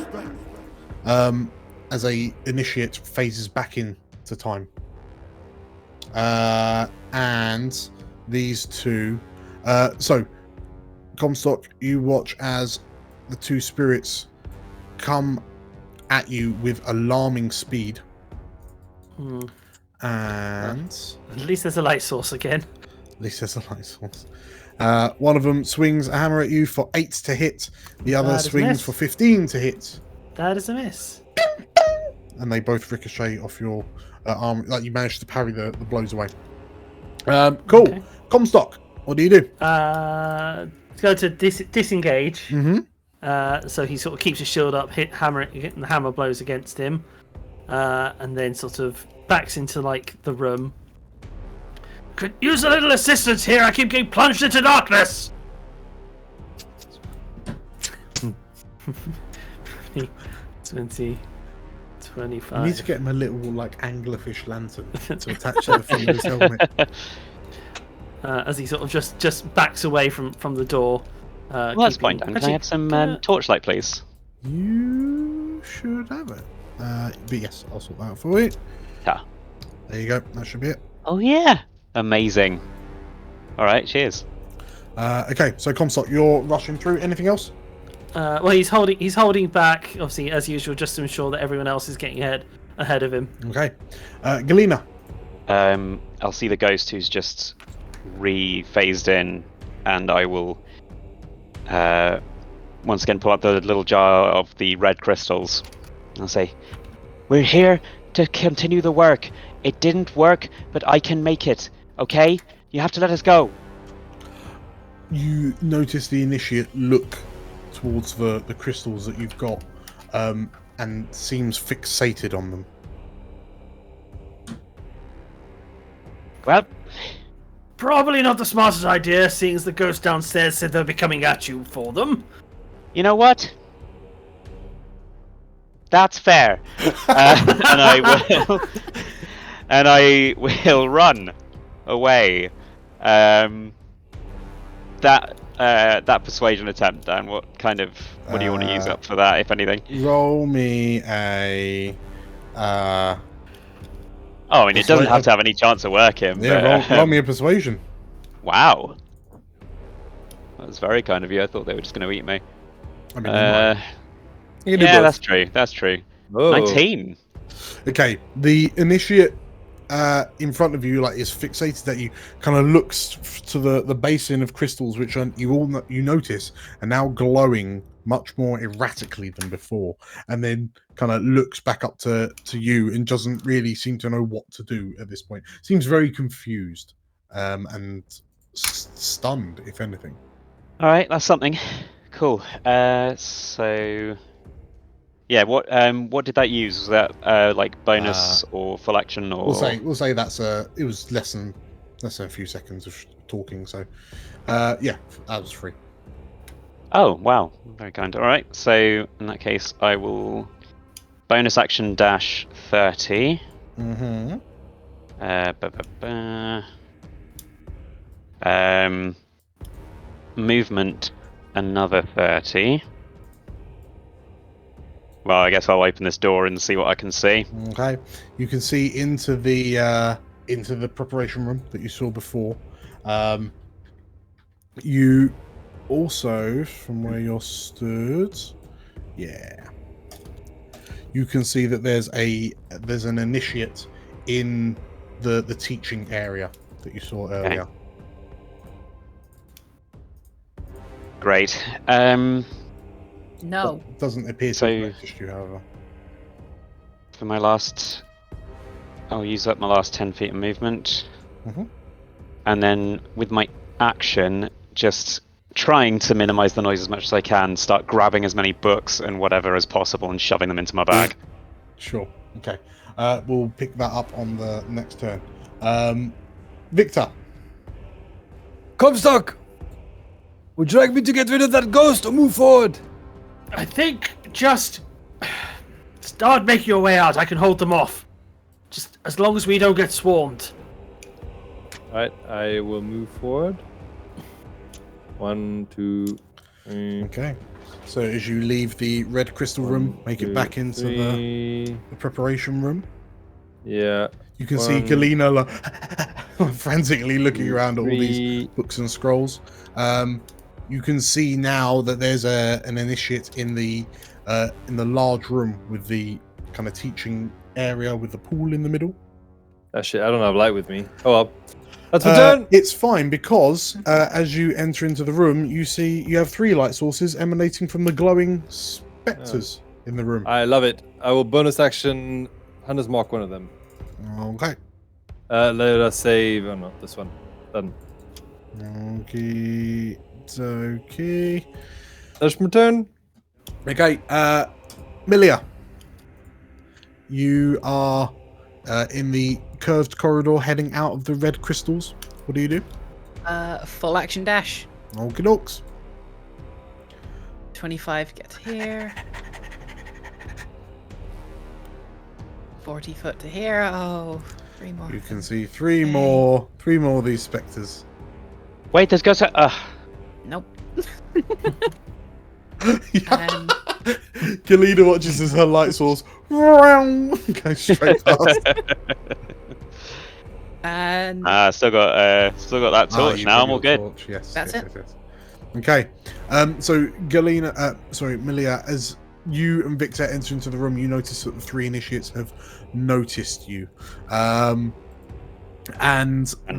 as a initiate phases back into time. And these two, so Comstock, you watch as the two spirits come at you with alarming speed. And At least there's a light source again. at least there's a light source. One of them swings a hammer at you for 8 to hit. The other That is a swings miss. for 15 to hit. That is a miss. And they both ricochet off your arm. Like you managed to parry the blows away. Cool. Okay. Comstock, what do you do? Go to disengage. Mm-hmm. So he sort of keeps his shield up, hitting the hammer blows against him, and then sort of backs into like the room. Could use a little assistance here. I keep getting plunged into darkness. 20, 25. You need to get him a little like anglerfish lantern to attach to the front of his helmet. As he sort of just backs away from the door. Well, that's fine, Dan. Can I have some torchlight, please? You should have it. But yes, I'll sort that out for you. Yeah. There you go. That should be it. Oh, yeah. Amazing. All right, cheers. Okay, so Comstock, you're rushing through. Anything else? Well, he's holding back, obviously as usual, just to ensure that everyone else is getting ahead of him. Okay. Galena. I'll see the ghost who's just re-phased in, and I will once again pull out the little jar of the red crystals. I'll say, "We're here to continue the work. It didn't work, but I can make it. Okay? You have to let us go." You notice the initiate look towards the crystals that you've got, and seems fixated on them. Well, Probably not the smartest idea, seeing as the ghost downstairs said they'll be coming at you for them. you know what? That's fair. And I will run away. That persuasion attempt, Dan. What do you want to use up for that, if anything? Roll me a. Oh, I mean, it doesn't have to have any chance of working. Yeah, but, roll me a persuasion. Wow. That was very kind of you. I thought they were just going to eat me. I mean, you can do Yeah, both. that's true. That's true. Oh. 19. Okay, the initiate in front of you like is fixated at you, kind of looks to the basin of crystals, which you notice are now glowing much more erratically than before, and then kind of looks back up to you and doesn't really seem to know what to do at this point. Seems very confused and stunned, if anything. All right, that's something. Cool. So, yeah, what did that use? Was that like bonus or full action or? We'll say that's it was less than a few seconds of talking. So, yeah, that was free. Oh wow, very kind. All right, so in that case, I will bonus action dash 30. Mm-hmm. Movement another 30. Well, I guess I'll open this door and see what I can see. Okay, you can see into the preparation room that you saw before. You also, from where you're stood, yeah, you can see that there's an initiate in the teaching area that you saw earlier. Great. No. Doesn't appear to So- have noticed you, however. For my last... I'll use up my last 10 feet of movement. Mhm. And then with my action, just trying to minimize the noise as much as I can, start grabbing as many books and whatever as possible and shoving them into my bag. Sure. Okay. We'll pick that up on the next turn. Victor. Comstock! Would you like me to get rid of that ghost or move forward? I think just start making your way out. I can hold them off. Just as long as we don't get swarmed. Alright, I will move forward. 1, 2, 3. Okay. So as you leave the red crystal room, make it back into the preparation room. Yeah. You can see 1, Galena frantically looking around at all these 3. books and scrolls. You can see now that there's an initiate in the large room with the kind of teaching area with the pool in the middle. That shit, I don't have light with me. Oh well. That's my turn! It's fine because as you enter into the room, you have 3 light sources emanating from the glowing specters in the room. I love it. I will bonus action Hunter's Mark one of them. Okay. Let us save. Oh no, this one. Done. Okay. It's okay. That's my turn. Okay. Milia. You are in the curved corridor heading out of the red crystals. What do you do? Full action dash. Okie dokes. 25 get here. 40 foot to here. Oh, 3 more. You can see 3 more of these specters. Wait, there's ghosts... Nope. Galena watches as her light source goes straight past. And still got that torch you've now. got I'm all your good. torch, yes, That's yes, it. yes, yes. Okay. So Galena, Milia, as you and Victor enter into the room, you notice that the 3 initiates have noticed you. And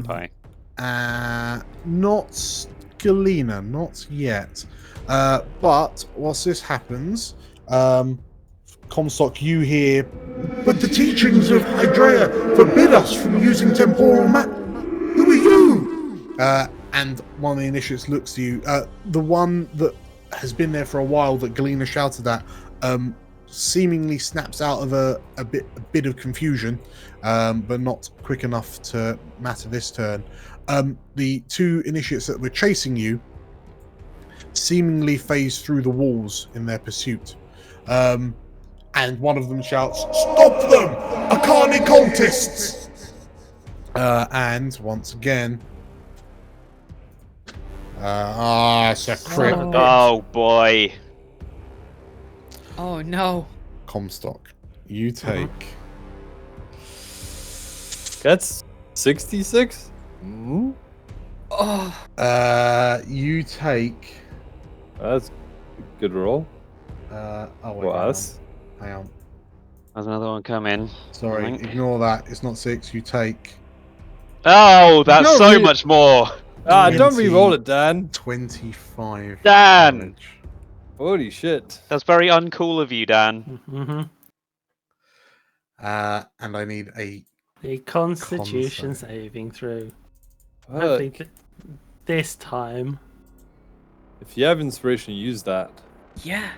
Pie. not Galena, not yet. But whilst this happens, Comstock, you hear, But the teachings of Hydraea forbid us from using temporal map. Who are you? and one of the initiates looks to you. The one that has been there for a while that Galena shouted at, seemingly snaps out of a bit of confusion, but not quick enough to matter this turn. The 2 initiates that were chasing you seemingly phase through the walls in their pursuit. And one of them shouts, Stop them! Akani cultists! and once again, it's a crit. Oh boy. oh no. Comstock, you take That's 66? Mm-hmm. Oh, you take That's a good roll. For us. Hang on. There's another one coming. Sorry, I think. ignore that. It's not 6. You take Oh, that's No, so really- much more. Don't re-roll it, Dan. 25 Dan! damage. Holy shit. That's very uncool of you, Dan. Mm-hmm. And I need a The Constitution Con save. saving through. I Fuck. think this time. If you have inspiration, use that. yeah.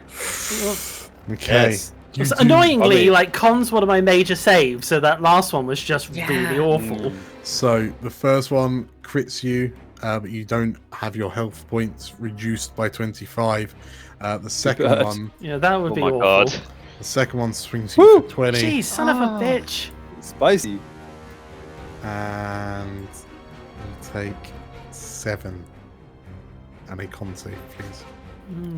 Okay. Yes. You do- Annoyingly, I mean- like Con's one of my major saves, so that last one was just Yeah. really awful. So the first one crits you, but you don't have your health points reduced by 25. The second bad. one, Yeah, that would Oh be my awful. god. the second one swings you Woo! for 20, Jeez, son of a Oh. bitch. Spicy. and you take 7. And a con save, please.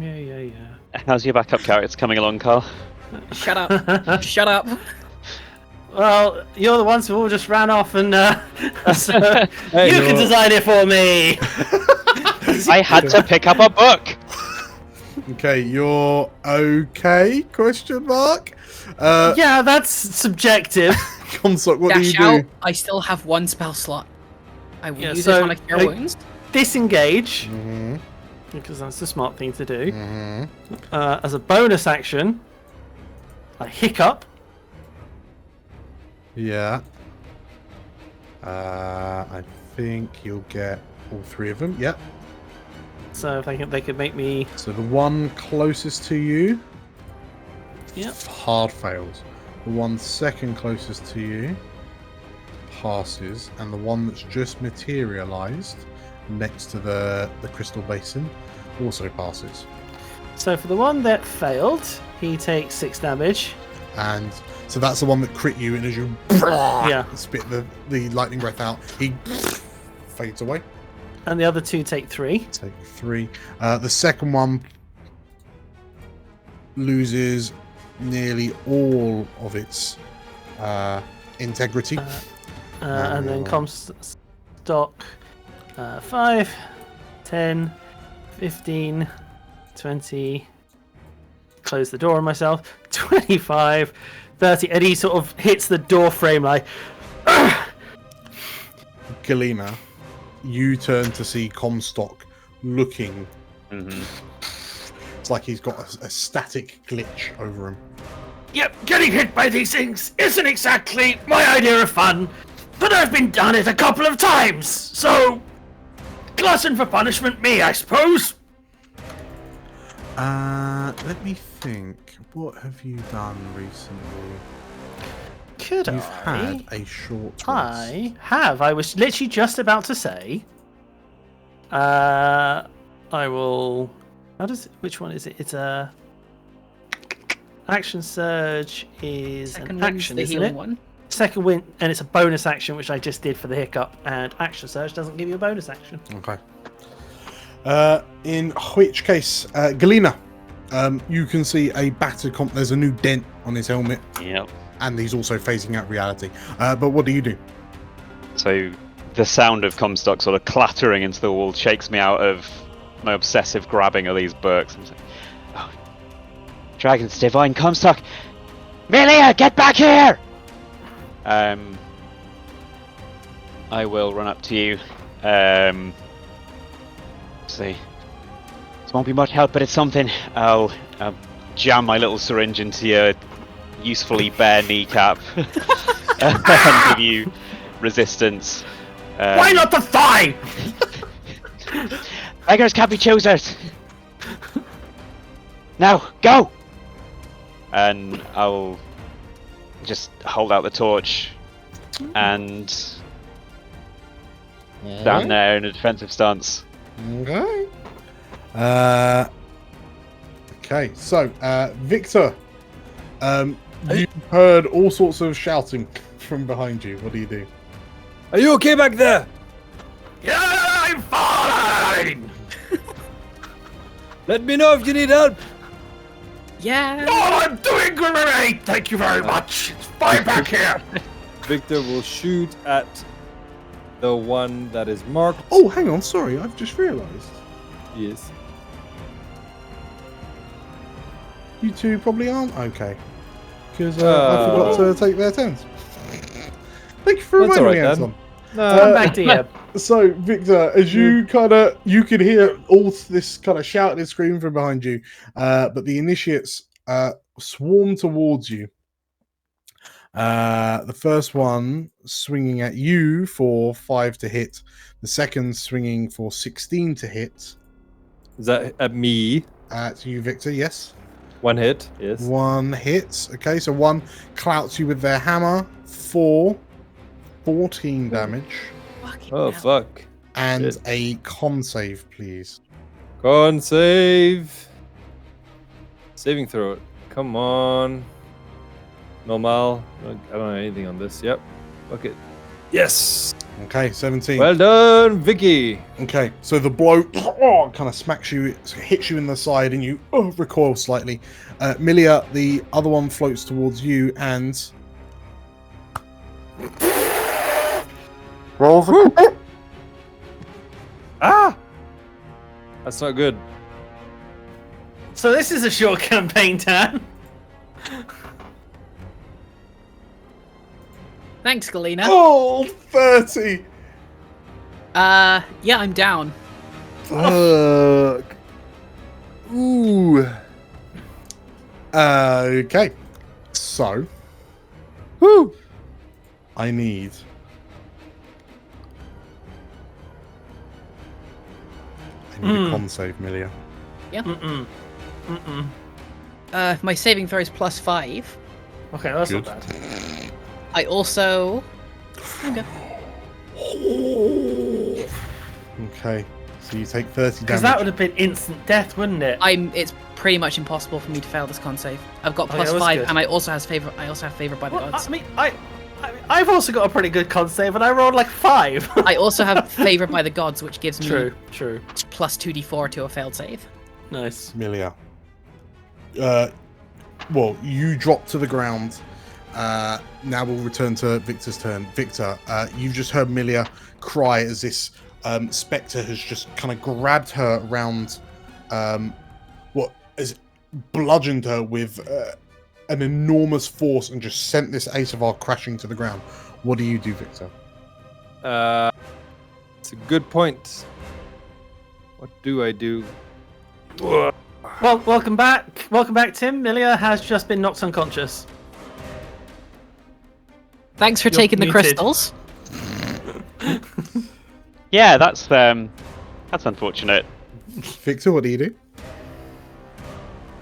Yeah. How's your backup character coming along, Carl? Shut up. Shut up. Well, you're the ones who all just ran off, and so Hey, you can design it for me. I had to pick up a book. Okay, you're okay? Question mark. Yeah, that's subjective. Comstock, what do you Dash out. do? I still have one spell slot. I will Yeah, use so, it on a cure wounds. Disengage, Mm-hmm. because that's the smart thing to do. Mm-hmm. As a bonus action, I hiccup. Yeah. I think you'll get all three of them. Yep. So if they could make me. So the one closest to you, Yep. hard fails. The one second closest to you passes, and the one that's just materialized next to the crystal basin also passes. So for the one that failed, he takes 6 damage. And so that's the one that crit you, and as you spit the lightning breath out, he fades away. And the other 2 take 3. Take 3. The second one loses nearly all of its integrity. And then Comstock 5, 10, 15, 20. Close the door on myself. 25, 30. And he sort of hits the door frame like. Galena, you turn to see Comstock looking. Mm-hmm. It's like he's got a static glitch over him. Yep, getting hit by these things isn't exactly my idea of fun, but I've been done it a couple of times, so glutton for punishment me, I suppose. Let me think. What have you done recently? Could You've I? had a short rest. I have. I was literally just about to say. I will. How does? Which one is it? It's a. Action surge is Second an wind's action, the isn't healing it? one. Second wind, and it's a bonus action, which I just did for the hiccup. And action surge doesn't give you a bonus action. Okay. In which case, Galena, you can see a battered there's a new dent on his helmet, Yep. and he's also phasing out reality. But what do you do? So the sound of Comstock sort of clattering into the wall shakes me out of my obsessive grabbing of these books. I'm like, oh, Dragon's Divine Comstock! Melia, get back here! I will run up to you. See. This won't be much help, but it's something. I'll jam my little syringe into your usefully bare kneecap and give you resistance. Why not the thigh? Beggars can't be choosers. Now, go! And I'll just hold out the torch and stand there in a defensive stance. Okay. Okay, so Victor, you've heard all sorts of shouting from behind you. What do you do? Are you okay back there? Yeah, I'm fine. Let me know if you need help. Yeah. Oh, I'm doing great. Thank you very much. It's fine back here. Victor will shoot at the one that is marked. Oh, hang on. Sorry, I've just realised. Yes. You two probably aren't okay. Because I forgot to take their turns. Thank you for That's reminding me, alright, Anton. Come back to you. So, Victor, as you you could hear all this kind of shout and scream from behind you, but the initiates swarm towards you. The first one swinging at you for 5 to hit. The second swinging for 16 to hit. Is that at me? At you, Victor, yes. 1 hit, yes. 1 hit. Okay, so 1 clouts you with their hammer. 4, 14 damage. Oh, fuck. And Shit. a con save, please. Con save. Saving throw. Come on. Normal. I don't know anything on this. Yep. Fuck it. Yes. Okay, 17. Well done, Vicky. Okay, so the blow kind of smacks you, it hits you in the side, and you recoil slightly. Milia, the other one floats towards you and rolls a crit. Ah! That's not good. So this is a short campaign, Dan. Thanks, Galena. Oh, 30. Yeah, I'm down. Fuck. Ooh. Okay, so Woo. I need a con save, Milia. My saving throw is +5. Okay, that's Good. not bad. I also. Okay. Okay, so you take 30 Because damage. that would have been instant death, wouldn't it? It's pretty much impossible for me to fail this con save. I've got Okay, that's +5, good. and I also have favor by the Well, gods. I mean, I've also got a pretty good con save, and I rolled like 5. I also have favor by the gods, which gives me True. +2d4 to a failed save. Nice. Milia. Well, you drop to the ground. Now we'll return to Victor's turn. Victor, you've just heard Milia cry as this spectre has just kind of grabbed her around, what has bludgeoned her with an enormous force and just sent this Asavar crashing to the ground. What do you do, Victor? It's a good point. What do I do? Well, welcome back. Welcome back, Tim. Milia has just been knocked unconscious. Thanks for You're taking the muted. crystals. Yeah, that's unfortunate. Victor, what do you do?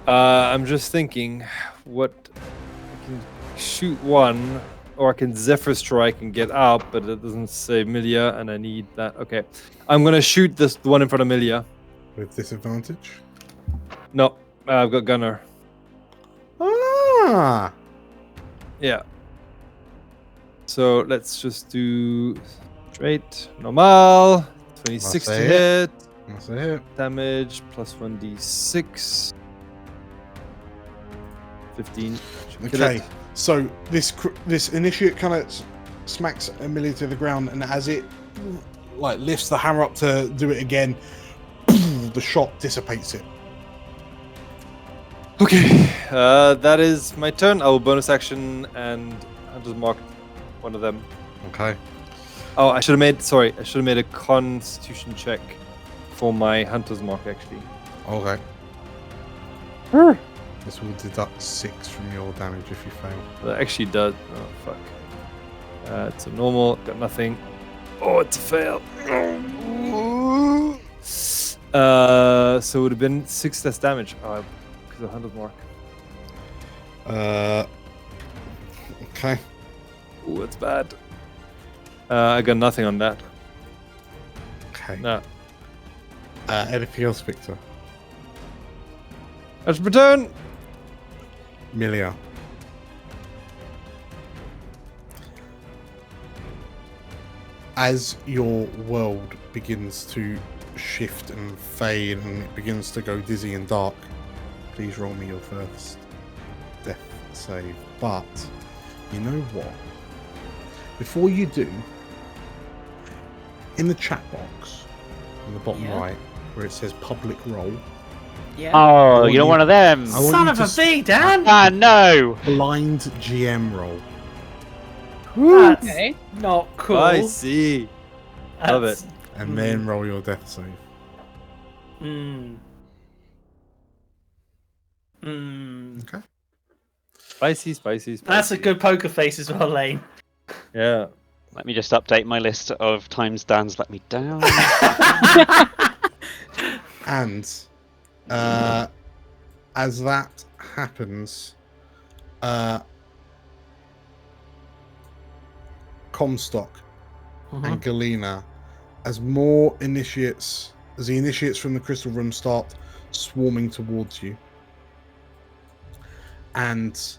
I'm just thinking, what I can shoot one, or I can Zephyr Strike and get up, but it doesn't say Milia, and I need that. Okay, I'm gonna shoot the one in front of Milia. With disadvantage? No, I've got Gunner. Ah! Yeah. So let's just do straight, normal, 26 to That's it. hit, That's it. damage, plus 1d6. 15. Should kill Okay, it. so this initiate kind of smacks Amelia to the ground, and as it like lifts the hammer up to do it again, the shot dissipates it. Okay, that is my turn. I will bonus action and Hunter's Mark one of them. Okay. Oh, I should have made a Constitution check for my Hunter's Mark actually. Okay. This will deduct 6 from your damage if you fail. That actually does. Oh fuck. It's a normal. Got nothing. Oh, it's a fail. So it would have been 6 less damage. Because of Hunter's Mark. Okay. Oh, that's bad. I got nothing on that. Okay. No. Anything else, Victor? That's my turn. Milia. As your world begins to shift and fade and it begins to go dizzy and dark, please roll me your first death save. But you know what? Before you do, in the chat box in the bottom Yeah. right where it says public roll, Yeah. Oh, want you're you- one of them. I want Son you of to a bee, Dan! Ah, no. blind GM roll. That's Okay. not cool. I see. Love That's- it. And then roll your death save. Mm. Mm. Okay. Spicy. That's a good poker face as well, Lane. Yeah. Let me just update my list of times Dan's let me down. And as that happens, Comstock and Galena, as the initiates from the crystal room start swarming towards you, and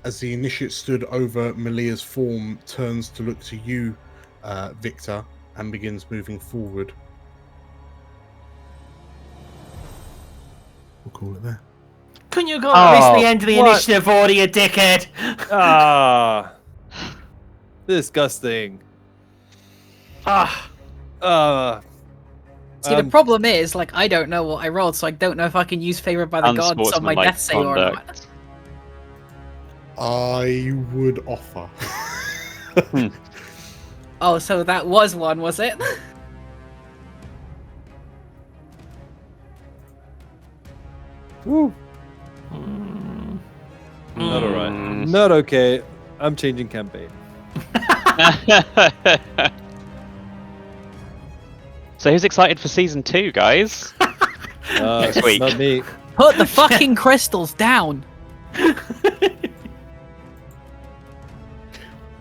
as the initiate stood over Malia's form turns to look to you, Victor, and begins moving forward. We'll call it there. Couldn't you go at least the end of the what? initiative order, you dickhead? Ah, disgusting. See, the problem is, like, I don't know what I rolled, so I don't know if I can use Favored by the Gods on my Unsportsmanlike death save or not. conduct. I would offer. Oh, so that was one, was it? Woo. Not alright. Not okay. I'm changing campaign. So who's excited for season 2, guys? Next week. Not me. Put the fucking crystals down.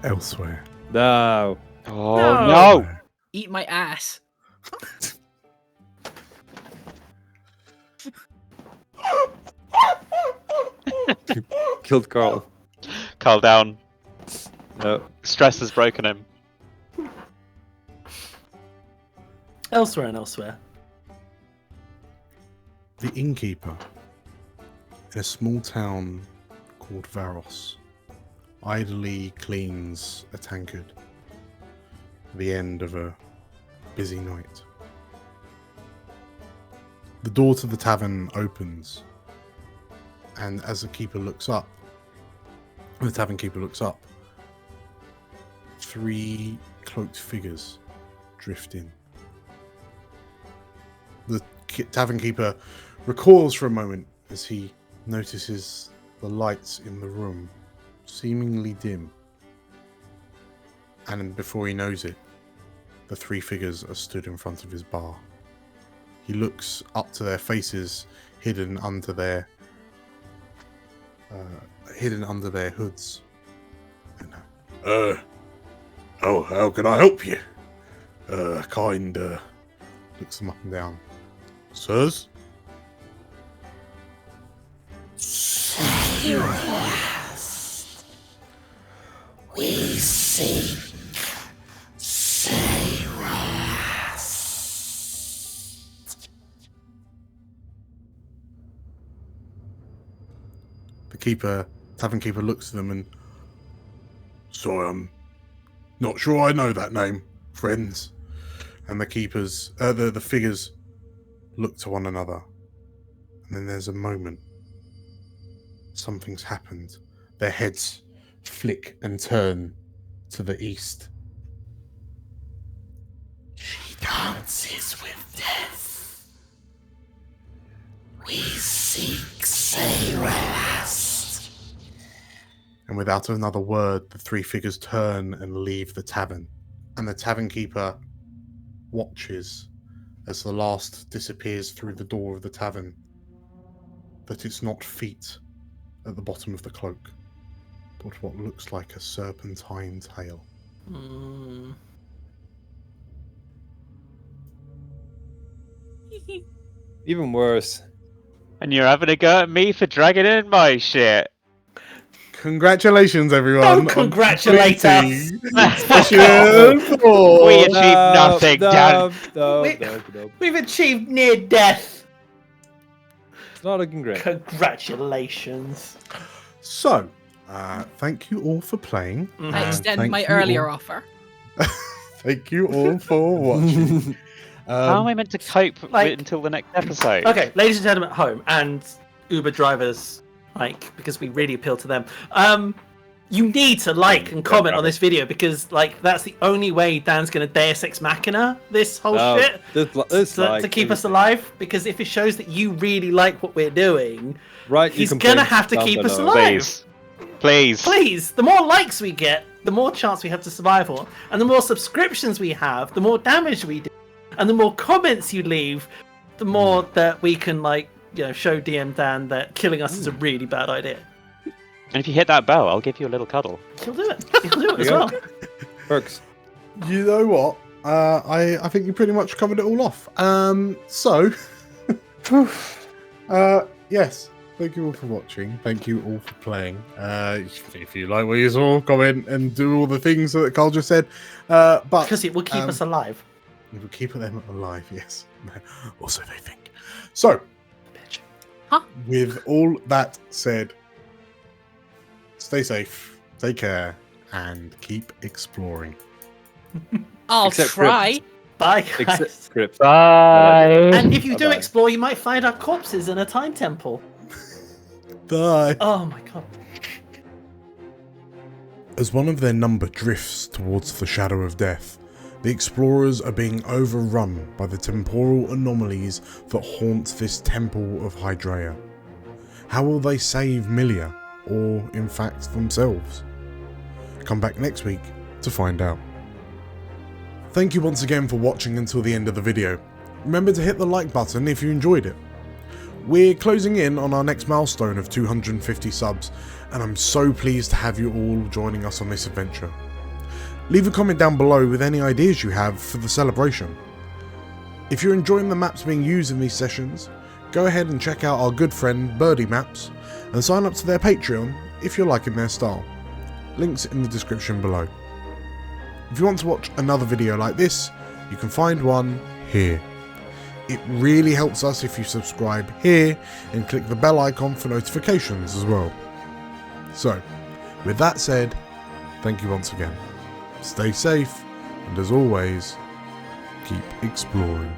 Elsewhere. No. Oh no! Eat my ass. Killed Carl. Calm down. No. Stress has broken him. Elsewhere and elsewhere. The innkeeper in a small town called Varos idly cleans a tankard at the end of a busy night. The door to the tavern opens, and as the tavern keeper looks up, 3 cloaked figures drift in. The tavern keeper recoils for a moment as he notices the lights in the room seemingly dim. And before he knows it, the 3 figures are stood in front of his bar. He looks up to their faces hidden under their hoods. And, Oh, how can I help you? Looks them up and down. Sirs? We seek The tavern keeper looks at them and... Sorry, I'm not sure I know that name, friends. And the figures look to one another. And then there's a moment. Something's happened. Their heads flick and turn to the east. She dances with death. We seek Sayrast. And without another word, the 3 figures turn and leave the tavern. And the tavern keeper watches as the last disappears through the door of the tavern. That it's not feet at the bottom of the cloak, but what looks like a serpentine tail. Even worse. And you're having a go at me for dragging in my shit. Congratulations, everyone! Don't congratulate us. Session 4. We achieved nothing, Dan. No. We've achieved near death. It's not looking great. Congratulations. So, thank you all for playing. I extend thank my you earlier all- offer. Thank you all for watching. How am I meant to cope with like- it until the next episode? Okay, ladies and gentlemen at home and Uber drivers, because we really appeal to them. You need to like and comment on this video because that's the only way Dan's going to Deus Ex Machina this whole shit to keep us alive. Because if it shows that you really like what we're doing, right, he's going to have to keep us alive. Please. The more likes we get, the more chance we have to survive on, and the more subscriptions we have, the more damage we do, and the more comments you leave, the more that we can show DM Dan that killing us is a really bad idea. And if you hit that bell, I'll give you a little cuddle. He'll do it. He'll do it as well. Perks. You know what? I think you pretty much covered it all off. Yes, thank you all for watching. Thank you all for playing. If you like what you saw, comment and do all the things that Carl just said. But Because it will keep us alive. it will keep them alive, yes. Also, they think. So, with all that said, stay safe, take care, and keep exploring. I'll Except try. Bye, guys. Except script. Bye. And if you do Bye-bye. explore, you might find our corpses in a time temple. Bye. Oh my god. As one of their number drifts towards the shadow of death, the explorers are being overrun by the temporal anomalies that haunt this temple of Hydraea. How will they save Milia, or in fact themselves? Come back next week to find out. Thank you once again for watching until the end of the video. Remember to hit the like button if you enjoyed it. We're closing in on our next milestone of 250 subs, and I'm so pleased to have you all joining us on this adventure. Leave a comment down below with any ideas you have for the celebration. If you're enjoying the maps being used in these sessions, go ahead and check out our good friend Birdie Maps, and sign up to their Patreon if you're liking their style. Links in the description below. If you want to watch another video like this, you can find one here. It really helps us if you subscribe here and click the bell icon for notifications as well. So, with that said, thank you once again. Stay safe, and as always, keep exploring.